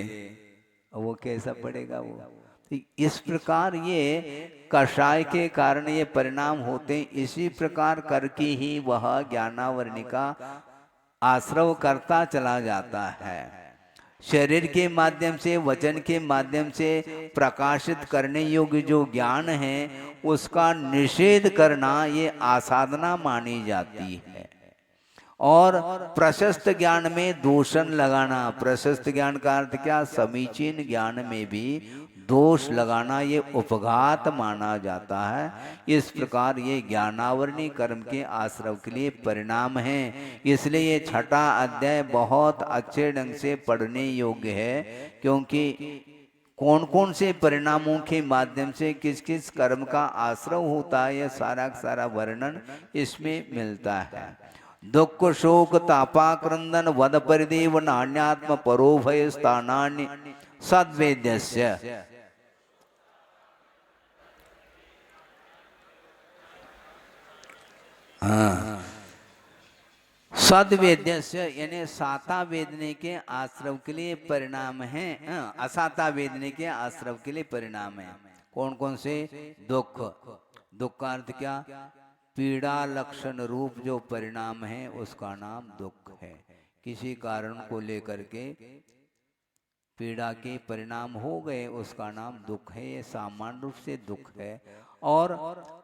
वो कैसा पड़ेगा वो? इस प्रकार ये कषाय के कारण ये परिणाम होते हैं। इसी प्रकार करके ही वह ज्ञानावरणी का आश्रव करता चला जाता है। शरीर के माध्यम से, वचन के माध्यम से प्रकाशित करने योग्य जो ज्ञान है उसका निषेध करना ये आसाधना मानी जाती है। और प्रशस्त ज्ञान में दूषण लगाना, प्रशस्त ज्ञान का अर्थ क्या? समीचीन ज्ञान में भी दोष लगाना ये उपघात माना जाता है। इस प्रकार ये ज्ञानावरणी कर्म के आश्रव के लिए परिणाम है। इसलिए ये छठा अध्याय बहुत अच्छे ढंग से पढ़ने योग्य है। क्योंकि कौन कौन से परिणामों के माध्यम से किस किस कर्म का आश्रव होता है, यह सारा सारा वर्णन इसमें मिलता है। दुख शोक तापा क्रंदन वद परिदेव नान्यात्म परो भय स्थानान्य सद्वेद्यस्य। हाँ, सद्वेद्यस्य यानी साता वेदने के आश्रव के लिए परिणाम है। असाता वेदने के आश्रव के लिए परिणाम है। कौन कौन से? दुख, दुख का अर्थ क्या? पीड़ा लक्षण रूप जो परिणाम है उसका नाम दुख है। किसी कारण को लेकर के पीड़ा के परिणाम हो गए उसका नाम दुख है। ये सामान्य रूप से दुख है। और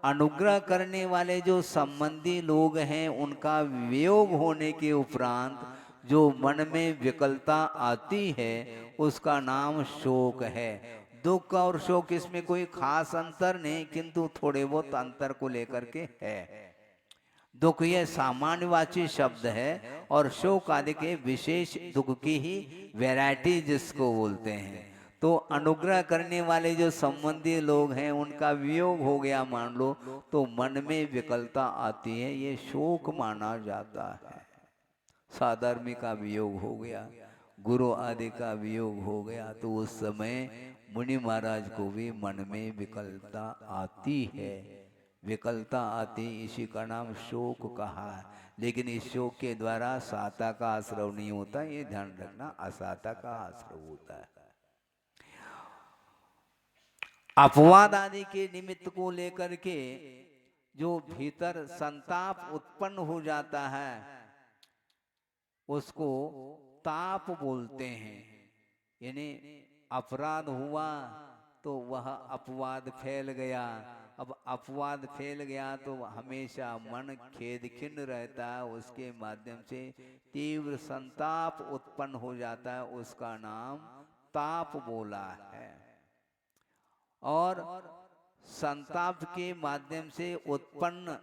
अनुग्रह करने वाले जो संबंधी लोग हैं उनका वियोग होने के उपरांत जो मन में विकलता आती है उसका नाम शोक है। दुख और शोक इसमें कोई खास अंतर नहीं, किंतु थोड़े बहुत अंतर को लेकर के है। दुख यह सामान्यवाची शब्द है और शोक आदि के विशेष दुख की ही वैरायटी जिसको बोलते हैं। तो अनुग्रह करने वाले जो संबंधी लोग हैं उनका वियोग हो गया मान लो, तो मन में विकलता आती है, ये शोक माना जाता है। साधर्मी का वियोग हो गया, गुरु आदि का वियोग हो गया, तो उस समय मुनि महाराज को भी मन में विकलता आती है। विकलता आती, इसी का नाम शोक कहा है। लेकिन इस शोक के द्वारा साता का आश्रव नहीं होता, ये ध्यान रखना, असाता का आश्रव होता है। अपवाद आदि के निमित्त को लेकर के जो भीतर संताप उत्पन्न हो जाता है उसको ताप बोलते हैं। यानी अपराध हुआ तो वह अपवाद फैल गया। अब अपवाद फैल गया तो हमेशा मन खेद खिन्न रहता है, उसके माध्यम से तीव्र संताप उत्पन्न हो जाता है, उसका नाम ताप बोला है। और संताप के माध्यम से उत्पन्न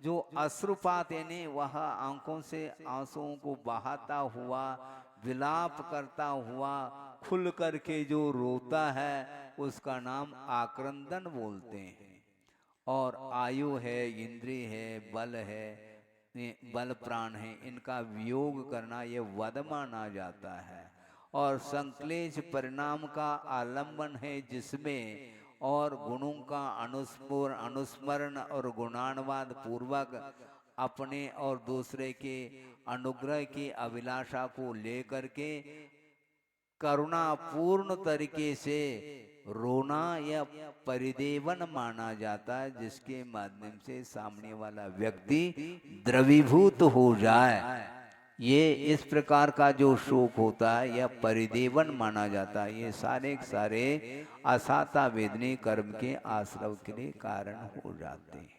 जो अश्रुपात यानी वह आंखों से आंसुओं को बहाता हुआ, विलाप करता हुआ, खुल करके जो रोता है, उसका नाम आक्रंदन बोलते हैं। और आयु है, इंद्रिय है, बल है, बल प्राण है, इनका वियोग करना ये वध माना जाता है। और संक्लेश परिणाम का आलंबन है जिसमें और गुणों का अनुस्मरण और गुणानुवाद पूर्वक अपने और दूसरे के अनुग्रह की अभिलाषा को लेकर के करुणा पूर्ण तरीके से रोना या परिदेवन माना जाता है, जिसके माध्यम से सामने वाला व्यक्ति द्रवीभूत हो जाए। ये इस प्रकार का जो शोक होता है यह परिदेवन माना जाता है। ये सारे सारे असाता वेदनी कर्म के आश्रव के लिए कारण हो जाते हैं।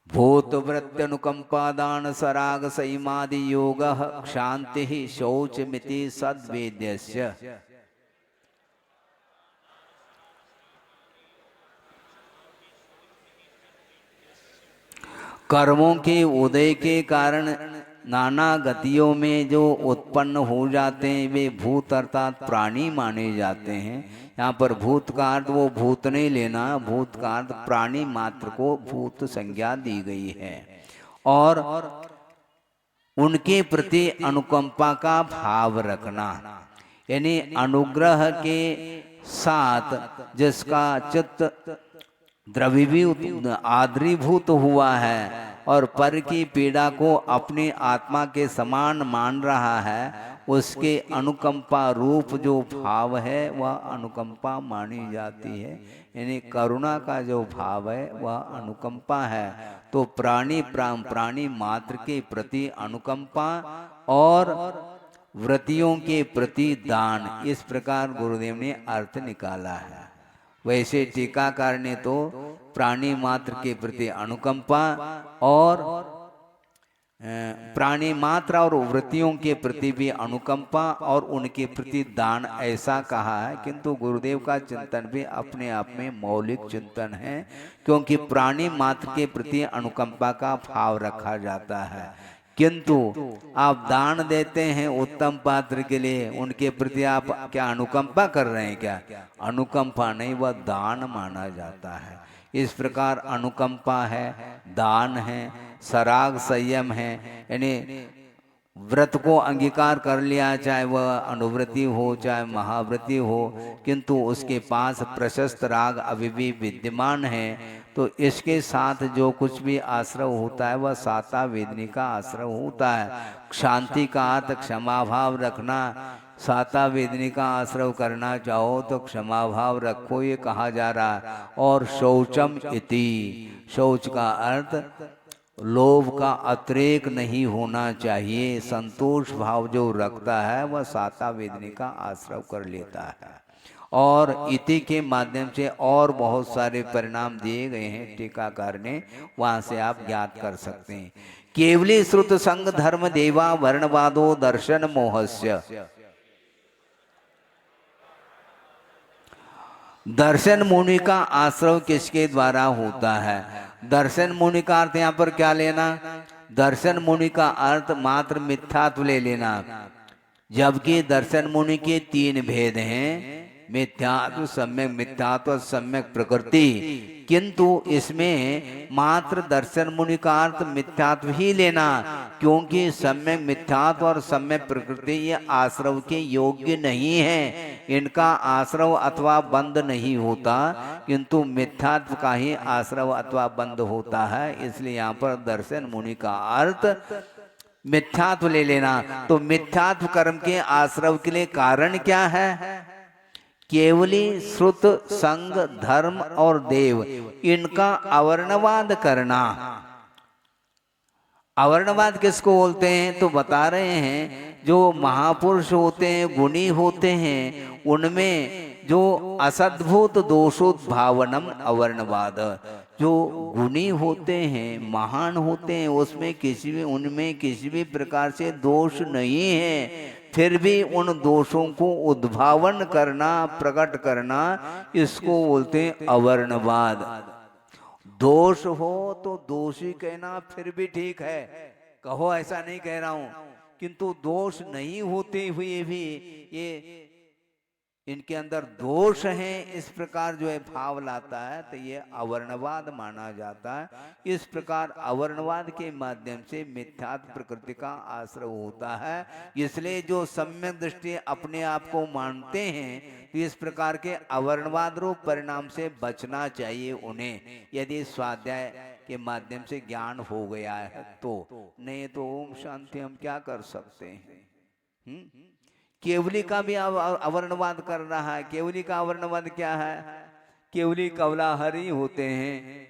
भूत वृत्त्यनुकंपादान सराग संयमादि योग क्षांति शौच मिति सद्वेद्यस्य। कर्मों के उदय के कारण नाना गतियों में जो उत्पन्न हो जाते हैं वे भूत अर्थात प्राणी माने जाते हैं। यहाँ पर भूत का अर्थ वो भूत नहीं लेना, भूत का अर्थ प्राणी मात्र को भूत संज्ञा दी गई है। और उनके प्रति अनुकंपा का भाव रखना, यानी अनुग्रह के साथ जिसका चित्त द्रवीभूत आद्रीभूत हुआ है और पर की पीड़ा को अपनी आत्मा के समान मान रहा है, उसके अनुकंपा रूप जो भाव है वह अनुकंपा मानी जाती है। यानी करुणा का जो भाव है वह अनुकंपा है। तो प्राणी मात्र के प्रति अनुकंपा और व्रतियों के प्रति दान, इस प्रकार गुरुदेव ने अर्थ निकाला है। वैसे टीकाकार ने तो प्राणी मात्र के प्रति अनुकंपा और प्राणी मात्र और वृत्तियों के प्रति भी अनुकंपा और उनके प्रति दान ऐसा कहा है। किंतु गुरुदेव का चिंतन भी अपने आप में मौलिक चिंतन है, क्योंकि प्राणी मात्र के प्रति अनुकंपा का भाव रखा जाता है। किंतु आप दान देते हैं उत्तम पात्र के लिए, उनके प्रति आप क्या अनुकंपा कर रहे हैं? क्या अनुकंपा नहीं, वह दान माना जाता है। इस प्रकार अनुकंपा है, दान है, सराग संयम है, यानी व्रत को अंगीकार कर लिया, चाहे वह अनुव्रति हो चाहे महाव्रति हो, किंतु उसके पास प्रशस्त राग अभी भी विद्यमान है। तो इसके साथ जो कुछ भी आश्रव होता है वह साता वेदनी का आश्रव होता है। शांति का अर्थ क्षमा भाव रखना, साता वेदनी का आश्रव करना चाहो तो क्षमा भाव रखो, ये कहा जा रहा है। और शौचम इति, शौच का अर्थ लोभ का अतिरेक नहीं होना चाहिए। संतोष भाव जो रखता है वह साता वेदनी का आश्रव कर लेता है। और इति के माध्यम से और बहुत सारे परिणाम दिए गए हैं टीकाकार ने, वहां से आप ज्ञात कर सकते हैं। केवली श्रुत संग धर्म देवा वर्णवादो दर्शन मोहस्य। दर्शन मुनि का आश्रव किसके द्वारा होता है? दर्शन मुनि का अर्थ यहाँ पर क्या लेना? दर्शन मुनि का अर्थ मात्र मिथ्यात्व ले लेना, जबकि दर्शन मुनि के तीन भेद हैं, मिथ्यात्व, सम्यक मिथ्यात्व, सम्यक प्रकृति। किंतु इसमें मात्र दर्शन मुनि का अर्थ मिथ्यात्व ही लेना, क्योंकि सम्यक मिथ्यात्व और सम्यक प्रकृति ये आश्रव के योग्य नहीं है। इनका आश्रव अथवा बंद नहीं होता, किंतु मिथ्यात्व का ही आश्रव अथवा बंद होता है। इसलिए यहाँ पर दर्शन मुनि का अर्थ मिथ्यात्व ले लेना। तो मिथ्यात्व कर्म के आश्रव के लिए कारण क्या है? केवली श्रुत संग धर्म और देव, इनका अवर्णवाद करना। अवर्णवाद किसको बोलते हैं? तो बता रहे हैं जो महापुरुष होते हैं, गुणी होते हैं, उनमें जो असद्भूत दोषोद्भावनम अवर्णवाद, जो गुणी होते हैं, महान होते हैं, उसमें उनमें किसी भी प्रकार से दोष नहीं है, फिर भी उन दोषों को उद्भावन करना, प्रकट करना, इसको बोलते हैं अवर्णवाद। दोष हो तो दोषी कहना फिर भी ठीक है, कहो ऐसा नहीं कह रहा हूं, किंतु दोष नहीं होते हुए भी ये इनके अंदर दोष हैं, इस प्रकार जो है भाव लाता है तो ये अवर्णवाद माना जाता है। इस प्रकार अवर्णवाद के माध्यम से मिथ्यात्व प्रकृति का आश्रय होता है। इसलिए जो सम्यक दृष्टि अपने आप को मानते हैं तो इस प्रकार के अवर्णवाद रूप परिणाम से बचना चाहिए उन्हें, यदि स्वाध्याय के माध्यम से ज्ञान हो गया है तो। नहीं तो ओम शांति हम क्या कर सकते हैं। केवली का भी अवर्णवाद कर रहा है। केवली का अवर्णवाद क्या है? केवली कवलाहरी होते हैं,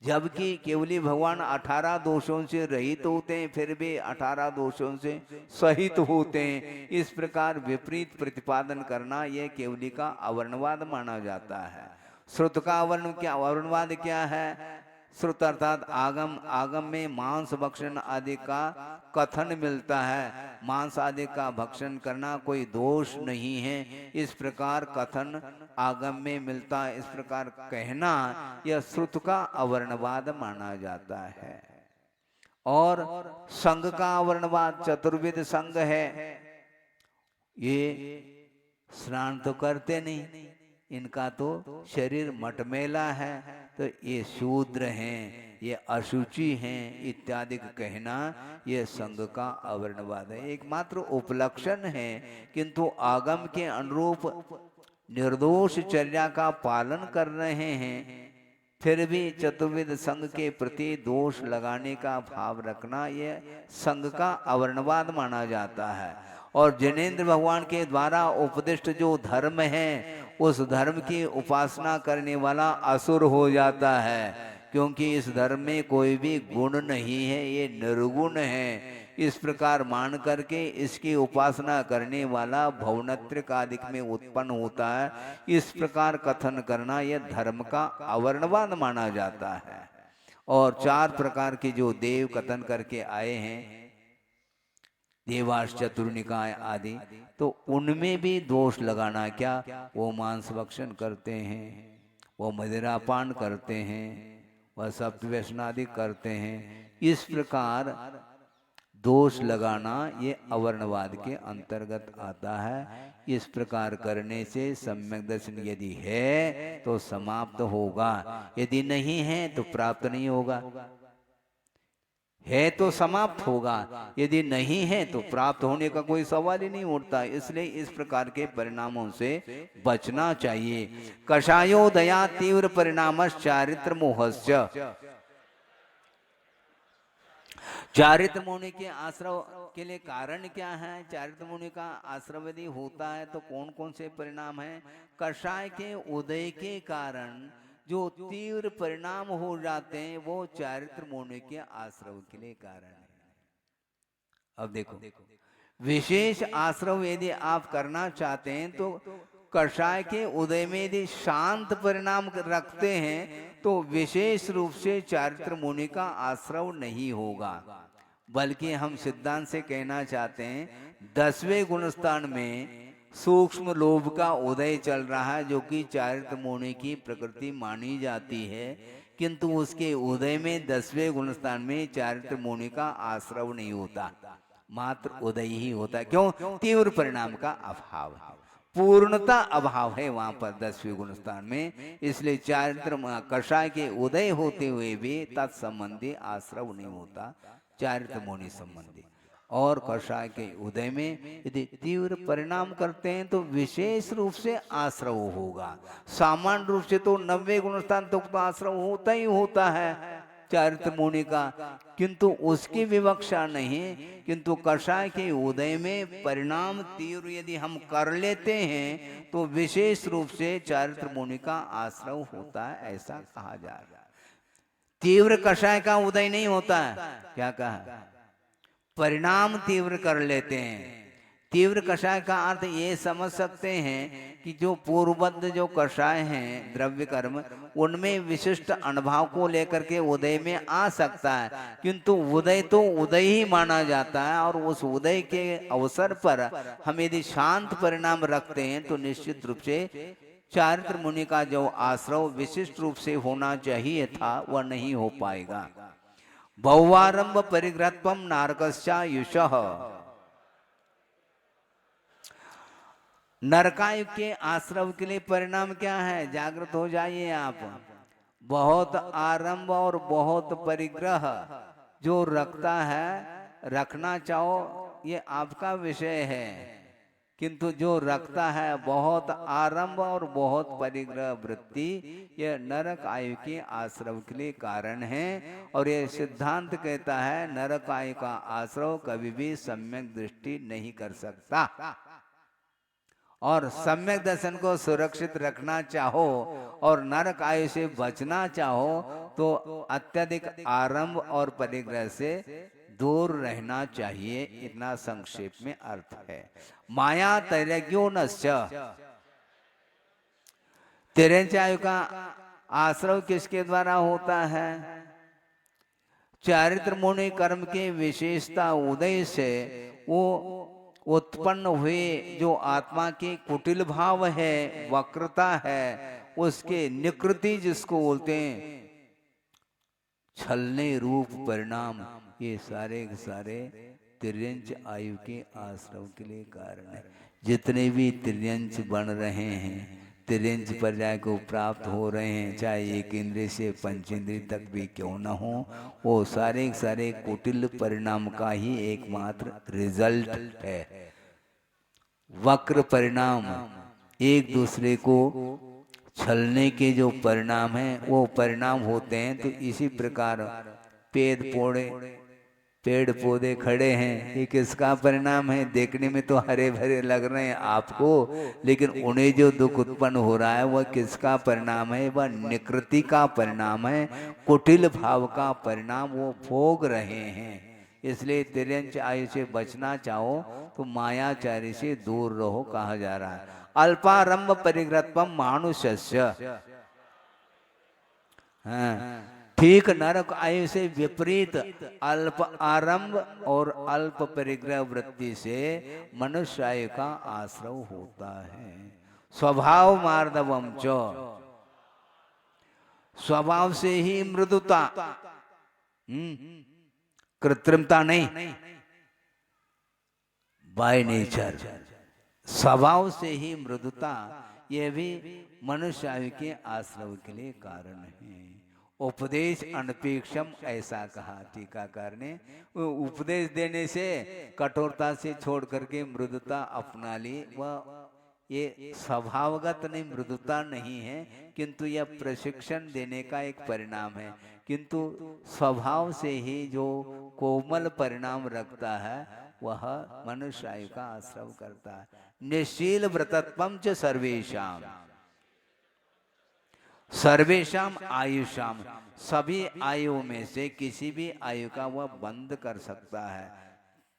जबकि केवली भगवान 18 दोषों से रहित होते हैं, फिर भी 18 दोषों से सहित होते हैं। इस प्रकार विपरीत प्रतिपादन करना यह केवली का अवर्णवाद माना जाता है। श्रुत का अवर्णवाद क्या है? श्रुत अर्थात आगम, आगम में मांस भक्षण आदि का कथन मिलता है। मांस आदि का भक्षण करना कोई दोष नहीं है, इस प्रकार कथन आगम में मिलता है। इस प्रकार कहना यह श्रुत का अवर्णवाद माना जाता है। और संघ का अवर्णवाद चतुर्विध संघ है। ये स्नान तो करते नहीं, इनका तो शरीर मटमेला है, तो ये शूद्र हैं, ये अशुचि हैं इत्यादि कहना ये संघ का अवर्णवाद है। एकमात्र उपलक्षण है, किंतु आगम के अनुरूप निर्दोष चर्या का पालन कर रहे हैं, फिर भी चतुर्विध संघ के प्रति दोष लगाने का भाव रखना यह संघ का अवर्णवाद माना जाता है। और जिनेंद्र भगवान के द्वारा उपदिष्ट जो धर्म है, उस धर्म की उपासना करने वाला असुर हो जाता है, क्योंकि इस धर्म में कोई भी गुण नहीं है, ये निर्गुण है। इस प्रकार मान करके इसकी उपासना करने वाला भवनत्रिक आदि में उत्पन्न होता है। इस प्रकार कथन करना यह धर्म का अवर्णवाद माना जाता है। और 4 प्रकार के जो देव कथन करके आए हैं, देवास चतुर्निकाय आदि, तो उनमें भी दोष लगाना क्या? वो मांस भक्षण करते हैं, वो मदिरापान करते हैं, वह सप्तव्यसन आदि करते हैं। इस प्रकार दोष लगाना ये अवर्णवाद के अंतर्गत आता है। इस प्रकार करने से सम्यक दर्शन यदि है तो समाप्त होगा, यदि नहीं है तो प्राप्त नहीं होगा। है तो समाप्त होगा, यदि नहीं है तो प्राप्त होने का कोई सवाल ही नहीं उठता। इसलिए इस प्रकार के परिणामों से बचना चाहिए। कषायो दया तीव्र परिणामश्च चारित्र मोहस्य। चारित्र मुनि के आश्रव के लिए कारण क्या है? चारित्र मुनि का आश्रव यदि होता है तो कौन कौन से परिणाम है? कषाय के उदय के कारण जो तीव्र परिणाम हो जाते हैं वो चारित्र मुनि के आश्रव के लिए कारण है। अब देखो, विशेष आश्रव यदि आप करना चाहते हैं तो कषाय के उदय में यदि शांत परिणाम रखते हैं तो विशेष रूप से चारित्र मुनि का आश्रव नहीं होगा, बल्कि हम सिद्धांत से कहना चाहते हैं 10वें गुणस्थान में सूक्ष्म लोभ का उदय चल रहा है, जो कि चारित्र मुनि की प्रकृति मानी जाती है, किंतु उसके उदय में 10वें गुणस्थान में चारित्र मुनि का आश्रव नहीं होता, मात्र उदय ही होता है। क्यों? तीव्र परिणाम का अभाव है, पूर्णता अभाव है वहां पर 10वें गुणस्थान में। इसलिए चारित्र कषाय के उदय होते हुए भी तत्संबंधी आश्रव नहीं होता, चारित्र मुनि संबंधी। और कषाय के उदय में यदि तीव्र परिणाम करते हैं तो विशेष रूप से आश्रव होगा। सामान्य रूप से तो 90 गुणस्थान तक तो आश्रव होता ही होता है चारित्र मुनि का, किंतु उसकी विवक्षा नहीं, किंतु कषाय के उदय में परिणाम तीव्र यदि हम कर लेते हैं तो विशेष रूप से चारित्र मुनि का आश्रव होता है, ऐसा कहा जा रहा है। तीव्र कषाय का उदय नहीं होता है, क्या कहा? परिणाम तीव्र कर लेते हैं। तीव्र कषाय का अर्थ ये समझ सकते हैं कि जो पूर्वबद्ध जो कषाय हैं द्रव्य कर्म, उनमें विशिष्ट अनुभव को लेकर के उदय में आ सकता है, किंतु उदय तो उदय ही माना जाता है। और उस उदय के अवसर पर हम यदि शांत परिणाम रखते हैं तो निश्चित रूप से चारित्र मुनि का जो आश्रव विशिष्ट रूप से होना चाहिए था वह नहीं हो पाएगा। बहुवारंभ परिग्रहत्वम नारकस्यायुषः। नरकायु के आश्रव के लिए परिणाम क्या है? जागृत हो जाइए आप। बहुत आरंभ और बहुत परिग्रह जो रखता है, रखना चाहो ये आपका विषय है, किंतु जो रखता है बहुत आरंभ और बहुत परिग्रह वृत्ति, ये नरक आयु के आश्रव के लिए कारण है। और ये सिद्धांत कहता है नरक आयु का आश्रव कभी भी सम्यक दृष्टि नहीं कर सकता। और सम्यक दर्शन को सुरक्षित रखना चाहो और नरक आयु से बचना चाहो तो अत्यधिक आरंभ और परिग्रह से दूर रहना चाहिए। इतना संक्षेप में अर्थ है। माया तैरज्ञोनश्च, तिर्यंच आयु का आश्रव किसके द्वारा होता है? चारित्र मुनि कर्म के विशेषता उदय से वो उत्पन्न हुए जो आत्मा के कुटिल भाव है, वक्रता है, उसके निकृति जिसको बोलते हैं, छलने रूप परिणाम, ये सारे के सारे तिर्यंच आयु के आश्रव के लिए कारण है। जितने भी तिर्यंच बन रहे हैं, तिर्यंच पर्याय को प्राप्त हो रहे हैं, चाहे एक इंद्रिय से पंचेंद्रिय तक भी क्यों न हो, वो सारे के सारे कुटिल परिणाम का ही एकमात्र रिजल्ट है। वक्र परिणाम, एक दूसरे को छलने के जो परिणाम हैं वो परिणाम होते हैं। तो इसी प्रकार पेड़ पौधे खड़े हैं, ये किसका परिणाम है? देखने में तो हरे भरे लग रहे हैं आपको, लेकिन उन्हें जो दुख उत्पन्न हो रहा है वह किसका परिणाम है? वह निकृति का परिणाम है, कुटिल भाव का परिणाम वो भोग रहे हैं। इसलिए तिर्यंच आयु से बचना चाहो तो मायाचारी से दूर रहो कहा जा रहा है। अल्पारंभ परिग्रहत्वम मानुषस्य, हाँ, ठीक नरक आयु से विपरीत अल्प आरंभ और अल्प परिग्रह वृत्ति से मनुष्य आयु का आश्रव होता है। स्वभाव मार्दवम च, स्वभाव से ही मृदुता, कृत्रिमता नहीं, बाय नेचर स्वभाव से ही मृदुता, यह भी मनुष्य आयु के आश्रव के लिए कारण है। उपदेश अनपेक्षम ऐसा कहा टीकाकार ने। उपदेश देने से कठोरता से छोड़ करके मृदुता अपना ली। वह ये स्वभावगत नहीं, मृदुता नहीं है, किंतु यह प्रशिक्षण देने का एक परिणाम है। किंतु स्वभाव से ही जो कोमल परिणाम रखता है वह मनुष्य आयु का आश्रव करता है। निशील व्रतत्वम च सर्वेशाम, सर्वेशाम आयुषाम, सभी आयु में से किसी भी आयु का वह बंद कर सकता है।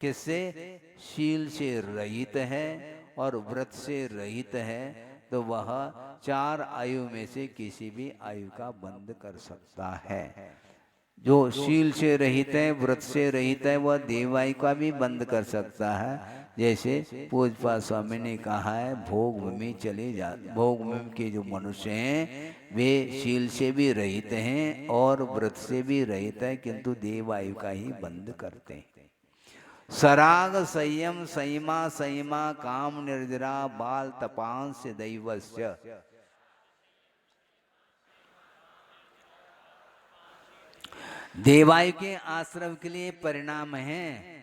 किससे? शील से रहित है और व्रत से रहित है, तो वह चार आयु में से किसी भी आयु का बंद कर सकता है। जो शील से रहित है, व्रत से रहित है, वह देवायु का भी बंद कर सकता है। जैसे पूज्यपाद स्वामी ने कहा है, भोग में चले जा, भोग में के जो मनुष्य हैं वे शील से भी रहित हैं और व्रत से भी रहित है, किंतु देवायु का ही बंद करते हैं। सराग संयम संयमा संयमा काम निर्जरा बाल तपांस दैवस्य, देवायु के आश्रम के लिए परिणाम है।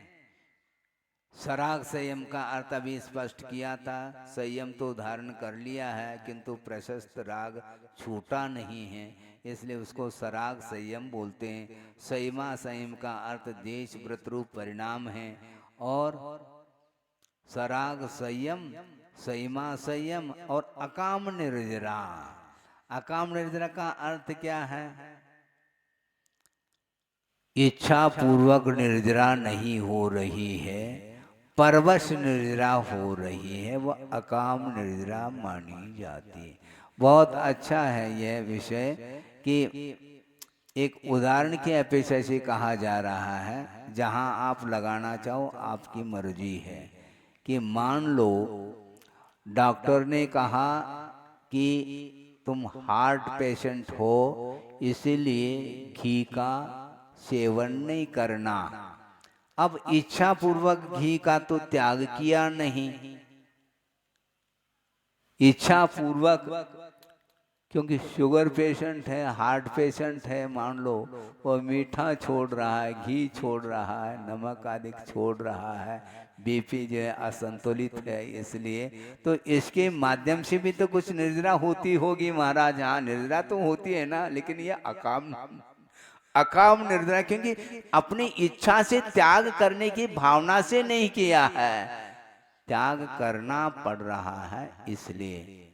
सराग संयम का अर्थ अभी स्पष्ट किया था। संयम तो धारण कर लिया है, किंतु प्रशस्त राग छूटा नहीं है, इसलिए उसको सराग संयम बोलते हैं। संयमा संयम का अर्थ देश व्रत रूप परिणाम है। और सराग संयम, संयमा संयम और अकाम निर्जरा, अकाम निर्जरा का अर्थ क्या है? इच्छा पूर्वक निर्जरा नहीं हो रही है, परवश निर्जरा हो रही है, वह अकाम निर्जरा मानी जाती है। बहुत अच्छा है यह विषय कि एक उदाहरण की अपेक्षा से कहा जा रहा है। जहां आप लगाना चाहो आपकी मर्जी है। कि मान लो डॉक्टर ने कहा कि तुम हार्ट पेशेंट हो, इसीलिए घी का सेवन नहीं करना। अब इच्छा पूर्वक घी का तो त्याग किया नहीं, इच्छा पूर्वक, क्योंकि शुगर पेशेंट है, हार्ट पेशेंट है, मान लो वो मीठा छोड़ रहा है, घी छोड़ रहा है, नमक आदि छोड़ रहा है, बीपी जो है असंतुलित है, इसलिए तो इसके माध्यम से भी तो कुछ निर्जरा होती होगी महाराज। हाँ निर्जरा तो होती है ना, लेकिन ये अकाम अकाम निर्जरा, क्योंकि अपनी इच्छा से त्याग करने की भावना से नहीं किया है, त्याग करना पड़ रहा है, इसलिए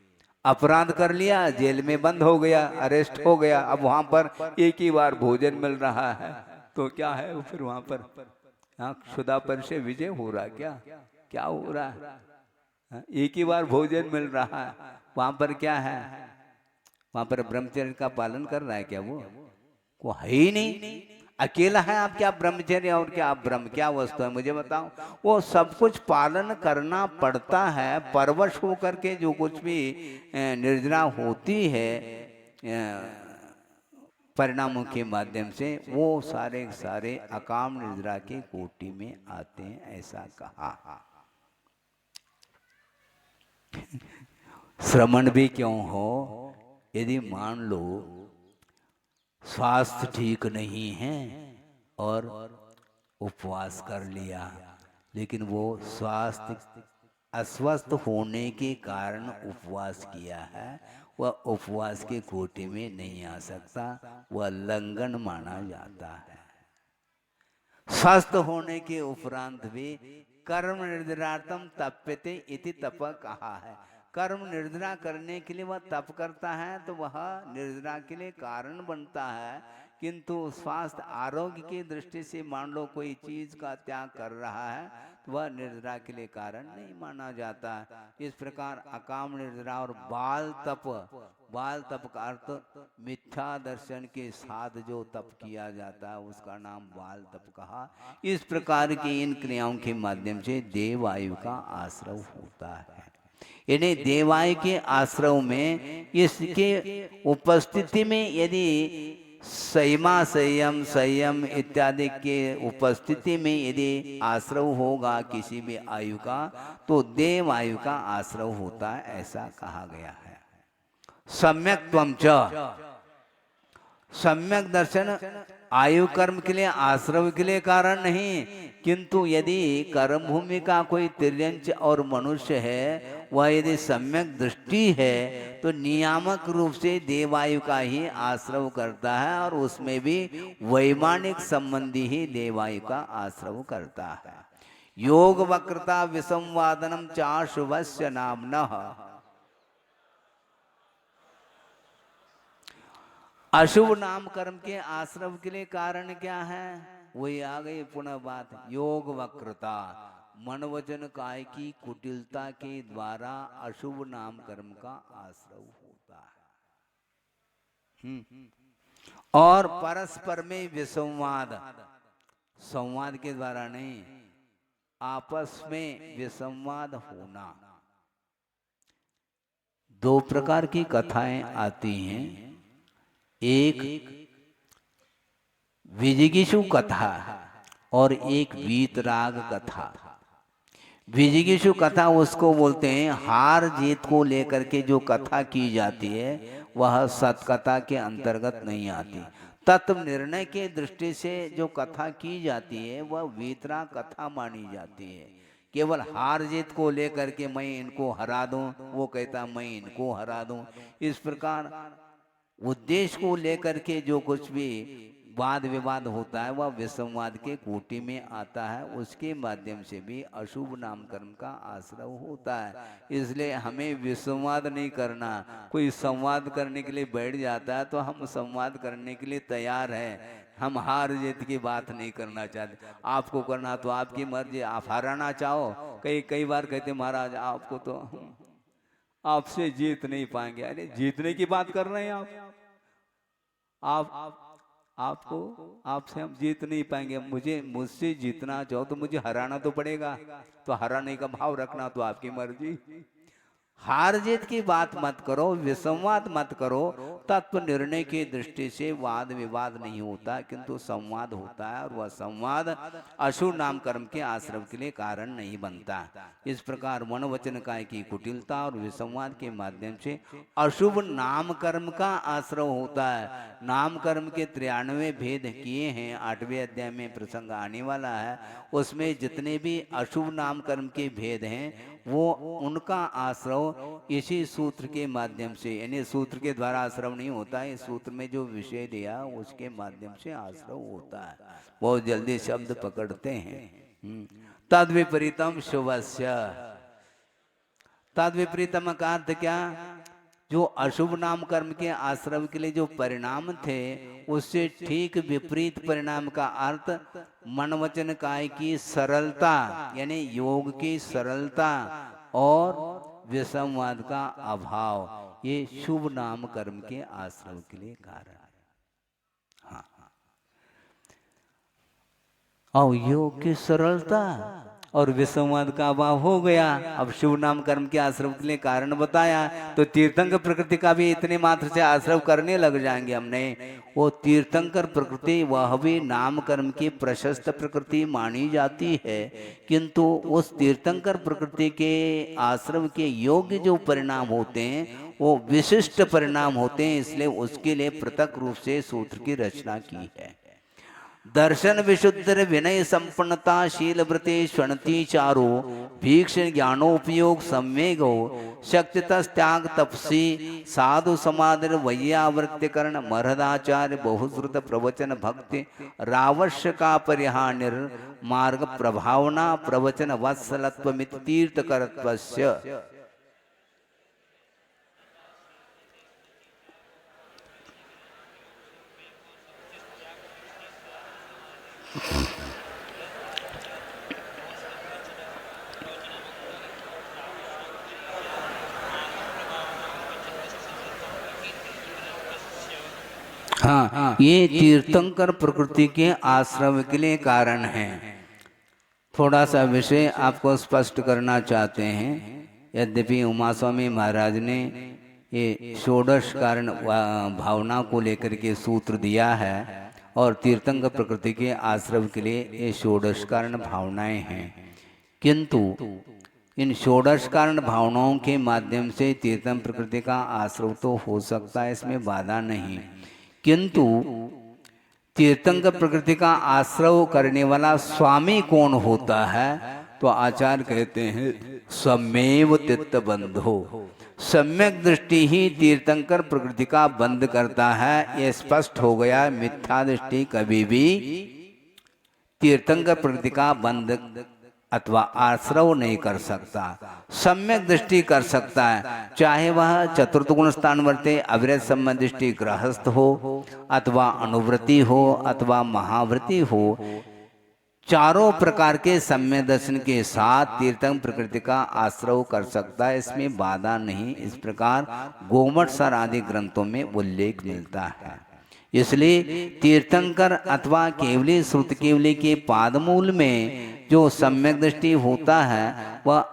अपराध कर लिया, जेल में बंद हो गया, अरेस्ट हो गया, अब वहां पर एक ही बार भोजन मिल रहा है, तो क्या है वो फिर वहां पर क्षुधा पर से विजय हो रहा, क्या क्या हो रहा है? एक ही बार भोजन मिल रहा है, वहां पर क्या है? वहां पर ब्रह्मचर्य का पालन कर रहा है क्या? वो है ही नहीं, अकेला है। आप क्या ब्रह्मचर्य और क्या आप ब्रह्म, क्या वस्तु है मुझे बताओ? वो सब कुछ पालन करना पड़ता है, परवश होकर के जो कुछ भी निर्जरा होती है परिणामों के माध्यम से, वो सारे सारे अकाम निर्जरा के कोटि में आते हैं, ऐसा कहा। श्रमण भी क्यों हो, यदि मान लो स्वास्थ्य ठीक नहीं है और उपवास कर लिया, लेकिन वो स्वास्थ्य अस्वस्थ होने के कारण उपवास किया है, वह उपवास के कोटि में नहीं आ सकता, वह लंघन माना जाता है। स्वस्थ होने के उपरांत भी कर्म निर्जरार्थम तप्यते इति तप कहा है। कर्म निर्जरा करने के लिए वह तप करता है, तो वह निर्जरा के लिए कारण बनता है, किंतु स्वास्थ्य आरोग्य की दृष्टि से मान लो कोई चीज का त्याग कर रहा है, तो वह निर्जरा के लिए कारण नहीं माना जाता। इस प्रकार अकाम निर्जरा और बाल तप, बाल तप का अर्थ मिथ्या दर्शन के साथ जो तप किया जाता है उसका नाम बाल तप कहा। इस प्रकार की इन क्रियाओं के माध्यम से देवायु का आश्रय होता है। यानी देवायु के आश्रय में इसके उपस्थिति में यदि संयमा संयम संयम इत्यादि के उपस्थिति में यदि आश्रय होगा किसी भी आयु का, तो देव आयु का आश्रय होता है, ऐसा कहा गया है। सम्यक त्वं च, सम्यक दर्शन आयु कर्म के लिए आश्रय के लिए कारण नहीं, किंतु यदि कर्म भूमि का कोई तिर्यंच और मनुष्य है, वह यदि सम्यक दृष्टि है तो नियामक रूप से देवायु का ही आश्रय करता है, और उसमें भी वैमानिक संबंधी ही देवायु का आश्रय करता है। योग वक्रता विसंवादनम चा शुभस्य नामनः, अशुभ नाम कर्म के आश्रय के लिए कारण क्या है? वही आ गई पुनः बात, योग वक्रता, मन वचन काय की कुटिलता के द्वारा अशुभ नाम कर्म का आश्रय होता है। और परस्पर में विसंवाद, संवाद के द्वारा नहीं, आपस में विसंवाद होना। दो प्रकार की कथाएं आती हैं, एक विजिगीषु कथा और एक वीतराग कथा। विजिगीषु कथा उसको बोलते हैं हार जीत को लेकर के जो कथा की जाती है वह सतकथा के अंतर्गत नहीं आती। तत्व निर्णय के दृष्टि से जो कथा की जाती है वह वीतराग कथा मानी जाती है। केवल हार जीत को लेकर के मैं इनको हरा दूं, वो कहता मैं इनको हरा दूं, इस प्रकार उद्देश्य को लेकर के जो कुछ भी वाद विवाद होता है वह विसंवाद के कोटि में आता है। उसके माध्यम से भी अशुभ नाम कर्म का आश्रय होता है। इसलिए हमें विसंवाद नहीं करना। कोई संवाद करने के लिए बैठ जाता है तो हम संवाद करने के लिए तैयार हैं, हम हार जीत की बात नहीं करना चाहते। आपको करना तो आपकी मर्जी, आप हाराना चाहो। कई बार कहते महाराज आपको तो आपसे जीत नहीं पाएंगे। अरे जीतने की बात कर रहे हैं आपको आपसे हम जीत नहीं पाएंगे। मुझसे जीतना चाहो तो मुझे हराना तो पड़ेगा, तो हराने का भाव रखना तो आपकी मर्जी। हार जीत की बात मत करो, विसंवाद मत करो। तत्व निर्णय की दृष्टि से वाद विवाद नहीं होता, किंतु संवाद होता है, और वह संवाद अशुभ नाम कर्म के आश्रव के लिए कारण नहीं बनता। इस प्रकार मन वचन काय की कुटिलता और विसंवाद के माध्यम से अशुभ नाम कर्म का आश्रव होता है। नाम कर्म के 93 भेद किए हैं, 8वें अध्याय में प्रसंग आने वाला है। उसमें जितने भी अशुभ नाम कर्म के भेद हैं वो उनका आश्रव इसी सूत्र के माध्यम से, यानी सूत्र के द्वारा आश्रव नहीं होता है, इस सूत्र में जो विषय दिया उसके माध्यम से आश्रव होता है। बहुत जल्दी शब्द पकड़ते हैं। तद विपरीतम शुभस्य, तद विपरीतम का अर्थ क्या? जो अशुभ नाम कर्म के आश्रव के लिए जो परिणाम थे उससे ठीक विपरीत परिणाम का अर्थ मन वचन काय की सरलता, यानी योग की सरलता और विसंवाद का अभाव, ये शुभ नाम कर्म के आश्रव के लिए कारण है। हाँ, और योग की सरलता और विसंवाद का अभाव हो गया। अब शुभ नाम कर्म के आश्रव के लिए कारण बताया, तो तीर्थंकर प्रकृति का भी इतने मात्र से आश्रव करने लग जाएंगे हमने। वो तीर्थंकर प्रकृति वह भी नाम कर्म की प्रशस्त प्रकृति मानी जाती है, किंतु उस तीर्थंकर प्रकृति के आश्रव के योग्य जो परिणाम होते हैं वो विशिष्ट परिणाम होते हैं, इसलिए उसके लिए पृथक रूप से सूत्र की रचना की है। दर्शन विशुद्ध विनय संपन्नता शील व्रते स्वणति चारो भीक्षण ज्ञानोपयोग संवेगो शक्तितस त्याग तपसी साधु समादर वैयावृत्तिकरण महदाचार्य बहुश्रुत प्रवचन भक्ति रावश्य का परिहानिर मार्ग प्रभावना प्रवचन वत्सलत्वमित तीर्थकरत्वस्य। हाँ, ये तीर्थंकर प्रकृति के आश्रव के लिए कारण है। थोड़ा सा विषय आपको स्पष्ट करना चाहते हैं। यद्यपि उमा स्वामी महाराज ने ये षोडश कारण भावना को लेकर के सूत्र दिया है, और तीर्थंकर प्रकृति के आश्रव के लिए ये षोडश कारण भावनाएं हैं, किंतु इन षोडश कारण भावनाओं के माध्यम से तीर्थंकर प्रकृति का आश्रव तो हो सकता है, इसमें बाधा नहीं, किंतु तीर्थंकर प्रकृति का आश्रव करने वाला स्वामी कौन होता है? तो आचार्य कहते हैं स्वमेव चित्त बंधो, सम्यक दृष्टि ही तीर्थंकर प्रकृति का बंद करता है। यह स्पष्ट हो गया, मिथ्या दृष्टि कभी भी तीर्थंकर प्रकृति का बंद अथवा आश्रव नहीं कर सकता, सम्यक दृष्टि कर सकता है। चाहे वह चतुर्थ गुण स्थान वर्ते अविरत संबंध दृष्टि गृहस्थ हो, अथवा अनुवृत्ति हो, अथवा महावृत्ति हो, चारों प्रकार के सम्यक दर्शन के साथ तीर्थंकर प्रकृति का आश्रव कर सकता है, इसमें बाधा नहीं। इस प्रकार गोमठ सर आदि ग्रंथों में उल्लेख मिलता है। इसलिए तीर्थंकर अथवा केवली श्रुत केवली के पादमूल में जो सम्यक दृष्टि होता है वह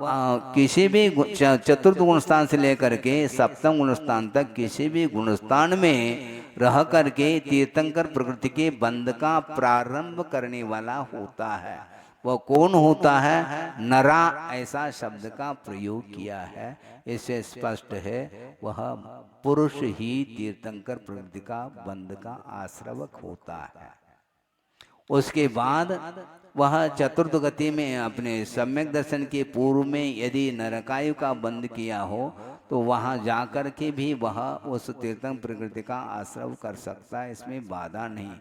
किसी भी चतुर्थ गुणस्थान से लेकर के सप्तम गुणस्थान तक किसी भी गुणस्थान में रह करके तीर्थंकर प्रकृति के बंध का प्रारंभ करने वाला होता है। वह कौन होता है? नरा, ऐसा शब्द का प्रयोग किया है, इससे स्पष्ट है वह पुरुष ही तीर्थंकर प्रकृति का बंध का आश्रवक होता है। उसके बाद वह चतुर्थ गति में अपने सम्यक दर्शन के पूर्व में यदि नरकायु का बंध किया हो तो वहाँ जाकर के भी वह उस तीर्थंकर प्रकृति का आश्रव कर सकता है, इसमें बाधा नहीं।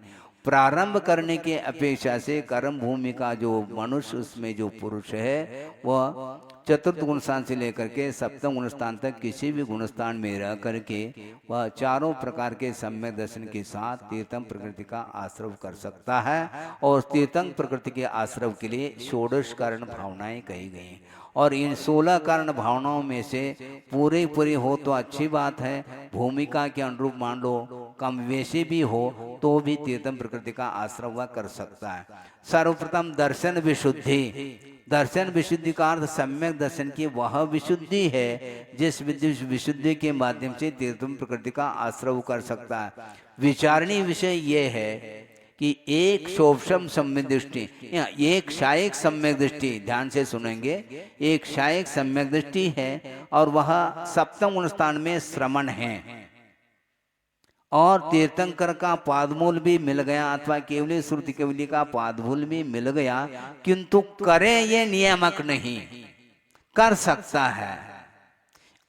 प्रारंभ करने के अपेक्षा से कर्म भूमि का जो मनुष्य उसमें जो पुरुष है वह चतुर्थ गुणस्थान से लेकर के सप्तम गुणस्थान तक किसी भी गुणस्थान में रह करके वह चारों प्रकार के सम्यक दर्शन के साथ तीर्थंकर प्रकृति का आश्रव कर सकता है। और तीर्थंकर प्रकृति के आश्रव के लिए षोडश कारण भावनाएं कही गई, और इन 16 कारण भावनाओं में से पूरी हो तो अच्छी बात है, भूमिका के अनुरूप मान लो, कमवेशी भी हो तो भी तीर्थम प्रकृति का आश्रय वह कर सकता है। सर्वप्रथम दर्शन विशुद्धि। दर्शन विशुद्धि का अर्थ सम्यक दर्शन की वह विशुद्धि है जिस विशुद्धि के माध्यम से तीर्थम प्रकृति का आश्रय कर सकता है। विचारणीय विषय ये है कि एक शोभसम सम्यक दृष्टि या एक शायक सम्यक दृष्टि, ध्यान से सुनेंगे, एक शायक सम्यक दृष्टि है और वह सप्तम गुण स्थान में श्रवण है और तीर्थंकर का पादमूल भी मिल गया अथवा केवली श्रुति केवली का पादमूल भी मिल गया, किंतु करे ये नियामक नहीं, कर सकता है।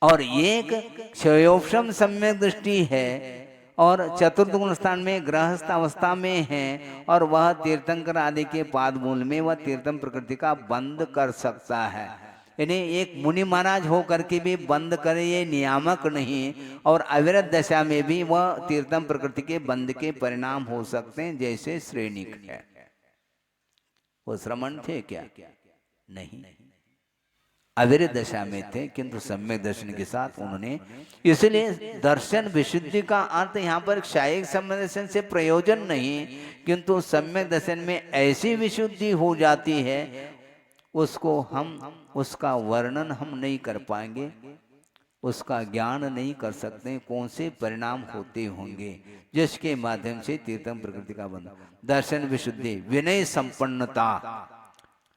और एक क्षयोपम सम्यक दृष्टि है और चतुर्थ गुण स्थान में गृहस्थ अवस्था में है और वह तीर्थंकर आदि के पादमूल में वह तीर्थम प्रकृति का बंद कर सकता है। यानी एक मुनि महाराज हो करके भी बंद करे ये नियामक नहीं, और अविरत दशा में भी वह तीर्थम प्रकृति के बंद के परिणाम हो सकते हैं, जैसे श्रेणिक है। वो श्रमण थे क्या? नहीं, अविरत दशा में थे, किंतु सम्यक दर्शन के साथ उन्होंने, इसलिए दर्शन विशुद्धि का अर्थ यहाँ पर क्षायिक सम्यक दर्शन से प्रयोजन नहीं, किंतु सम्यक दर्शन में ऐसी विशुद्धि हो जाती है उसको उसका वर्णन हम नहीं कर पाएंगे, उसका ज्ञान नहीं कर सकते, कौन से परिणाम होते होंगे जिसके माध्यम से तीर्थम प्रकृति का बंधन। दर्शन विशुद्धि, विनय संपन्नता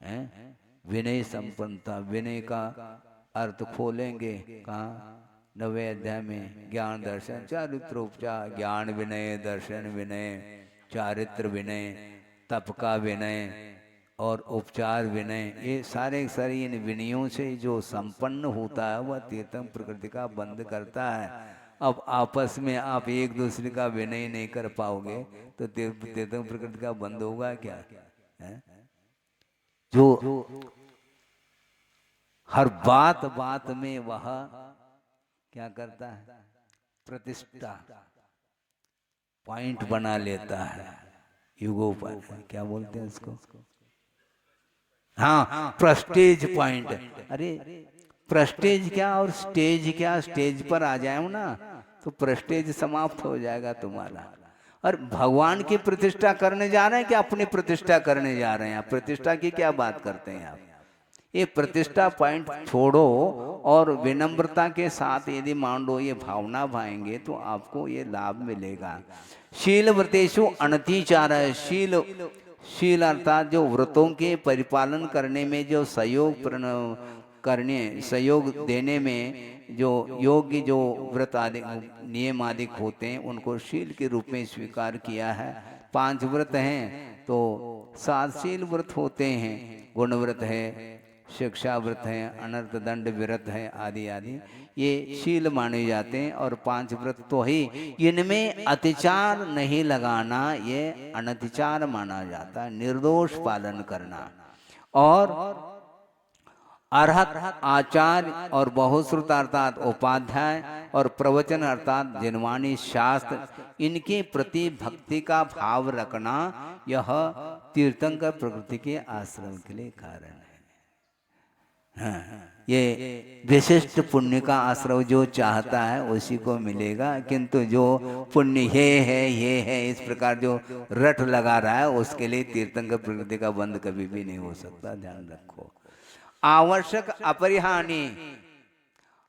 है, विनय संपन्नता। विनय का अर्थ खोलेंगे कहाँ? 9वें अध्याय में ज्ञान दर्शन चारित्रोपचार, ज्ञान विनय, दर्शन विनय, चारित्र विनय, तप का विनय और उपचार विनय, ये सारे सारे इन विनयों से जो संपन्न होता है वह तीर्थम प्रकृति का बंद करता है। अब आपस में आप एक दूसरे का विनय नहीं कर पाओगे तो तीर्थम प्रकृति का बंद होगा क्या? है? जो हर बात बात में वह क्या करता है? प्रतिष्ठा पॉइंट बना लेता है, युगोपाय, क्या बोलते हैं उसको? हाँ, प्रेस्टेज पॉइंट। अरे प्रेस्टेज क्या और स्टेज क्या? स्टेज पर आ जाए ना तो प्रेस्टेज समाप्त हो जाएगा तुम्हारा। और भगवान की प्रतिष्ठा करने जा रहे हैं कि अपनी प्रतिष्ठा करने जा रहे हैं? आप प्रतिष्ठा की क्या बात करते हैं आप? ये प्रतिष्ठा पॉइंट छोड़ो और विनम्रता के साथ यदि मान लो ये भावना भाएंगे तो आपको ये लाभ मिलेगा। शील व्रतेषु अनतिचार है। शील अर्थात जो व्रतों के परिपालन करने में जो सहयोग देने में जो योग्य जो व्रत आदि नियम आदि होते हैं उनको शील के रूप में स्वीकार किया है। 5 व्रत हैं तो 7 शील व्रत होते हैं। गुण व्रत है, शिक्षा व्रत है, अनर्थ दंड व्रत है, आदि आदि ये शील माने जाते हैं। और 5 व्रत तो ही, इनमें अतिचार नहीं लगाना, ये अनतिचार माना जाता है, निर्दोष पालन करना। और अर्हत आचार्य और बहुश्रुत अर्थात उपाध्याय और प्रवचन अर्थात जिनवाणी शास्त्र, इनके प्रति भक्ति का भाव रखना, यह तीर्थंकर प्रकृति के आश्रम के लिए कारण है। हाँ, ये विशिष्ट पुण्य का आश्रय जो चाहता है उसी को मिलेगा, किंतु जो पुण्य ये है इस प्रकार जो रट लगा रहा है उसके लिए तीर्थंकर प्रकृति का बंध कभी भी नहीं हो सकता, ध्यान रखो। आवश्यक अपरिहानी।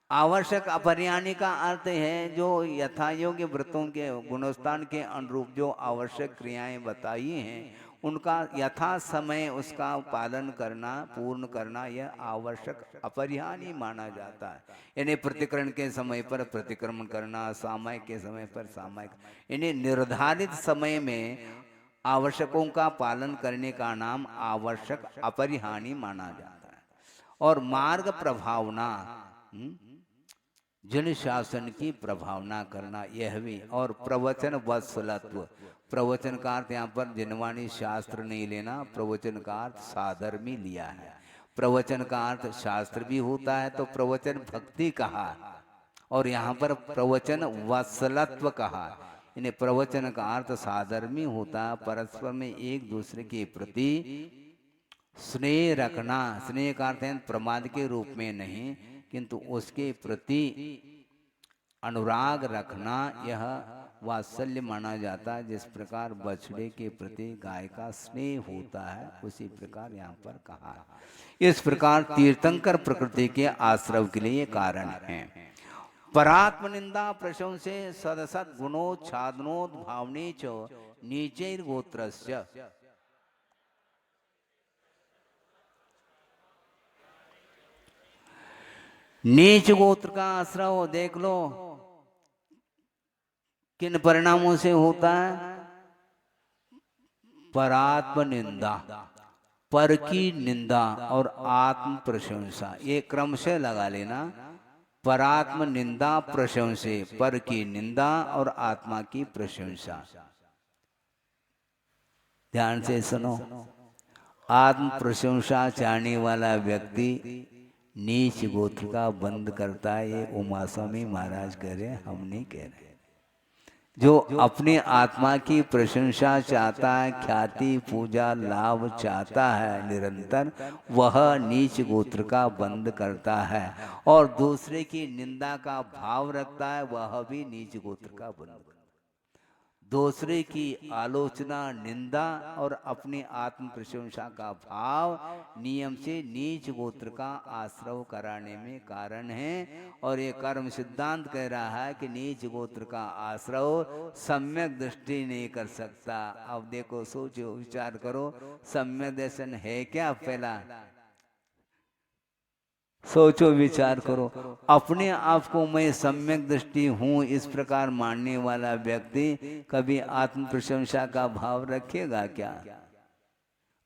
आवश्यक अपरिहानी का अर्थ है जो यथा योग्य व्रतों के गुणस्थान के अनुरूप जो आवश्यक क्रियाएं बताई हैं उनका यथा समय उसका पालन करना, पूर्ण करना, यह आवश्यक अपरिहानी माना जाता है। यानी प्रतिकरण के समय पर प्रतिक्रमण करना, सामयिक के समय पर सामयिक, यानी निर्धारित समय में आवश्यकों का पालन करने का नाम आवश्यक अपरिहानी माना जाता है। और मार्ग प्रभावना, जन शासन की प्रभावना करना, यह भी। और प्रवचन वत्सलत्व। प्रवचन का अर्थ यहाँ पर जिनवाणी शास्त्र नहीं लेना, प्रवचन का अर्थ साधर्मी लिया है। प्रवचन का अर्थ शास्त्र भी होता है तो प्रवचन भक्ति कहा, और यहाँ पर प्रवचन वत्सलत्व कहा। इन्हें प्रवचन का अर्थ साधर्मी होता है, परस्पर में एक दूसरे के प्रति स्नेह रखना। स्नेह का अर्थ है प्रमाद के रूप में नहीं, किंतु उसके प्रति अनुराग रखना, यह वात्सल्य माना जाता है। जिस प्रकार बछड़े के प्रति गाय का स्नेह होता है, उसी प्रकार यहाँ पर कहा है। इस प्रकार तीर्थंकर प्रकृति के आश्रव के लिए कारण है। परात्म निंदा प्रशंसे सदसद गुणोच्छादनोद भावने च नीचैर गोत्रस्य। नीच गोत्र का आश्रव देख लो किन परिणामों से होता है। परात्म निंदा, पर की निंदा और आत्म प्रशंसा, ये क्रम से लगा लेना। परात्म निंदा प्रशंसे, पर की निंदा और आत्मा की प्रशंसा। ध्यान से सुनो, आत्म प्रशंसा चाहने वाला व्यक्ति नीच गोत्र का बंद करता है। ये उमा स्वामी महाराज कह रहे हैं, हम नहीं कह रहे। जो अपने आत्मा की प्रशंसा चाहता है, ख्याति पूजा लाभ चाहता है निरंतर, वह नीच गोत्र का बंद करता है। और दूसरे की निंदा का भाव रखता है, वह भी नीच गोत्र का बंद करता है। दूसरे की आलोचना, निंदा और अपनी आत्म प्रशंसा का भाव नियम से नीच गोत्र का आश्रव कराने में कारण है। और ये कर्म सिद्धांत कह रहा है कि नीच गोत्र का आश्रव सम्यक दृष्टि नहीं कर सकता। अब देखो, सोचो, विचार करो, सम्यक दर्शन है क्या? पहला सोचो, विचार करो। अपने आप को मैं सम्यक दृष्टि हूँ इस प्रकार मानने वाला व्यक्ति कभी आत्म प्रशंसा का भाव रखेगा क्या?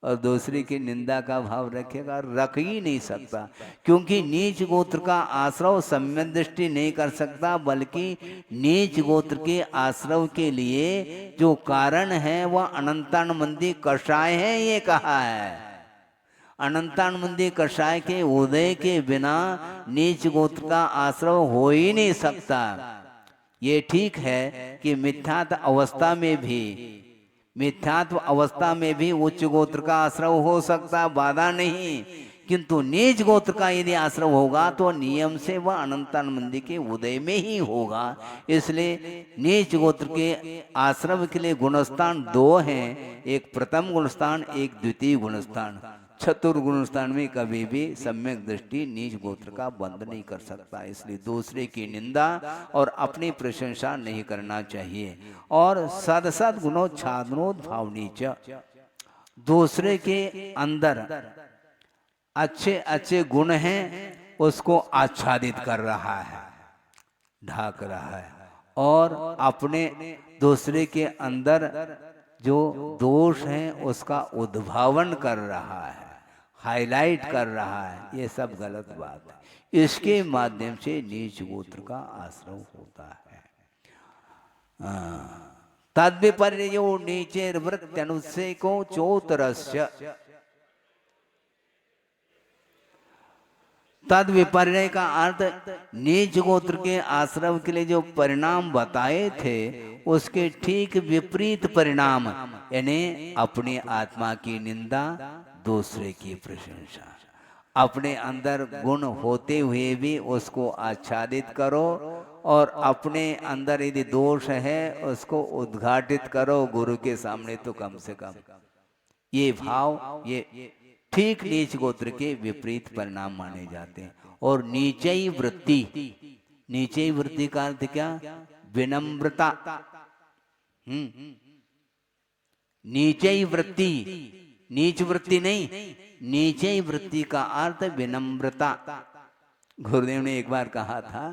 और दूसरी की निंदा का भाव रखेगा? रख ही नहीं सकता। क्योंकि नीच गोत्र का आश्रव सम्यक दृष्टि नहीं कर सकता, बल्कि नीच गोत्र के आश्रव के लिए जो कारण है वह अनंतानुबंधी कषाय है, ये कहा है। अनंतानुबंधी कषाय के उदय के बिना नीच गोत्र का आश्रव हो ही नहीं सकता। ये ठीक है कि मिथ्यात्व अवस्था में भी उच्च गोत्र का आश्रव हो सकता, बाधा नहीं। किंतु नीच गोत्र का यदि आश्रव होगा तो नियम से वह अनंतानुबंधी के उदय में ही होगा। इसलिए नीच गोत्र के आश्रव के लिए गुणस्थान दो हैं, एक प्रथम गुणस्थान, एक द्वितीय गुणस्थान। चतुर्गुण स्थान में कभी भी सम्यक दृष्टि नीच गोत्र का बंद नहीं कर सकता। इसलिए दूसरे की निंदा और अपनी प्रशंसा नहीं करना चाहिए। और सदसद गुणोच्छादनोद्भावनी च, दूसरे के अंदर अच्छे अच्छे गुण हैं उसको आच्छादित कर रहा है, ढाक रहा है। और अपने दूसरे के अंदर जो दोष हैं उसका उद्भावन कर रहा है, हाईलाइट कर रहा है। ये सब गलत बात है। इसके माध्यम से नीच गोत्र का आश्रव होता है। तद विपर्यो नीचेर वृत्त्यनुच्छेको चोतरस्य। तद विपर्य का अर्थ नीच गोत्र के आश्रव के लिए जो परिणाम बताए थे उसके ठीक विपरीत परिणाम, यानी अपनी आत्मा की निंदा, दूसरे की प्रशंसा। अपने अंदर गुण होते हुए भी उसको आच्छादित करो और अपने अंदर यदि दोष है उसको उद्घाटित करो गुरु के सामने, तो कम से कम ये भाव, ये ठीक नीच गोत्र के विपरीत परिणाम माने जाते हैं। और नीचई वृत्ति, नीचई वृत्ति का अर्थ क्या? विनम्रता। नीचई वृत्ति, नीच वृत्ति नहीं, नीचई वृत्ति का अर्थ विनम्रता। गुरुदेव ने एक बार कहा था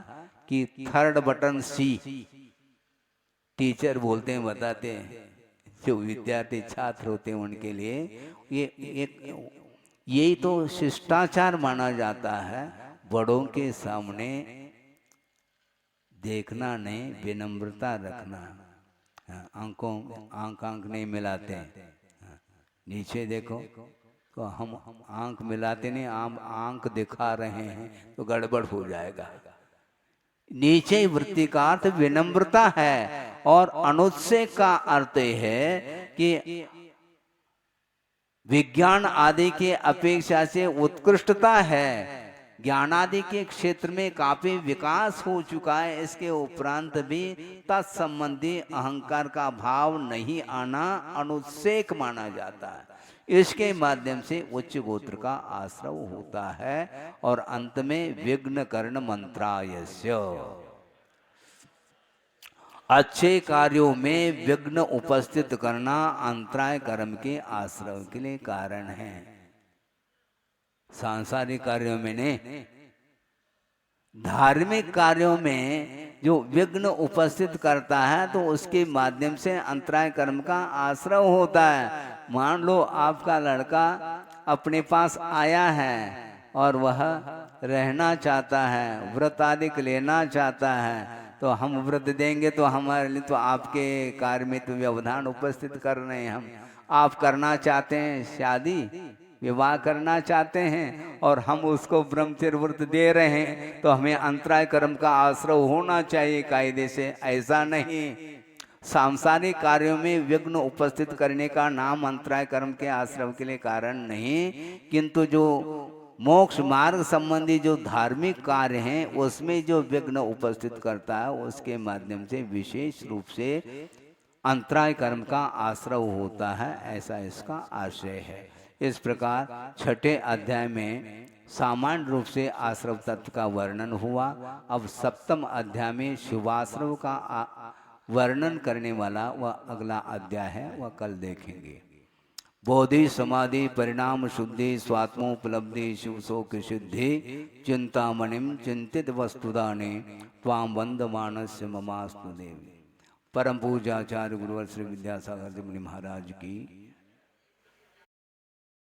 कि थर्ड बटन सी, टीचर बोलते हैं, बताते हैं, जो विद्यार्थी छात्र होते हैं उनके लिए यही तो शिष्टाचार माना जाता है। बड़ों के सामने देखना नहीं, विनम्रता रखना। आंख नहीं मिलाते हैं। नीचे देखो तो हम आंख मिलाते नहीं, आंख दिखा रहे हैं तो गड़बड़ हो जाएगा। नीचे वृत्ति का अर्थ विनम्रता है और अनुच्छेद का अर्थ है कि विज्ञान आदि के अपेक्षा से उत्कृष्टता है। ज्ञानादि के क्षेत्र में काफी विकास हो चुका है, इसके उपरांत भी तत्संबंधी अहंकार का भाव नहीं आना अनुत्सेक माना जाता है। इसके माध्यम से उच्च गोत्र का आश्रव होता है और अंत में विघ्न कर्ण मंत्रायस्य, अच्छे कार्यों में विघ्न उपस्थित करना अंतराय कर्म के आश्रव के लिए कारण है। सांसारिक कार्यों में ने, धार्मिक कार्यों में जो विघ्न उपस्थित करता है तो उसके माध्यम से अंतराय कर्म का आश्रव होता है। मान लो आपका लड़का अपने पास आया है और वह रहना चाहता है, व्रत आदि लेना चाहता है, तो हम व्रत देंगे तो हमारे लिए तो आपके कार्य में तो व्यवधान उपस्थित कर रहे हैं। हम आप करना चाहते हैं शादी विवाह करना चाहते हैं और हम उसको ब्रह्मचर्य व्रत दे रहे हैं, तो हमें अंतराय कर्म का आश्रय होना चाहिए कायदे से। ऐसा नहीं, सांसारिक कार्यों में विघ्न उपस्थित करने का नाम अंतराय कर्म के आश्रय के लिए कारण नहीं, किंतु जो मोक्ष मार्ग संबंधी जो धार्मिक कार्य हैं उसमें जो विघ्न उपस्थित करता है उसके माध्यम से विशेष रूप से अंतराय कर्म का आश्रय होता है, ऐसा इसका आशय है। इस प्रकार छठे अध्याय में सामान्य रूप से आश्रव तत्व का वर्णन हुआ। अब सप्तम अध्याय में शिवाश्रव का वर्णन करने वाला वह अगला अध्याय है, वह कल देखेंगे। बोधि समाधि परिणाम शुद्धि स्वात्मोपलब्धि शिव शोक सिद्धि चिंतामणिम चिंतित वस्तुदाने त्वाम वंदमानस्य ममास्तु देवी। परम पूजाचार्य गुरुवर श्री विद्यासागर जी मुनि महाराज की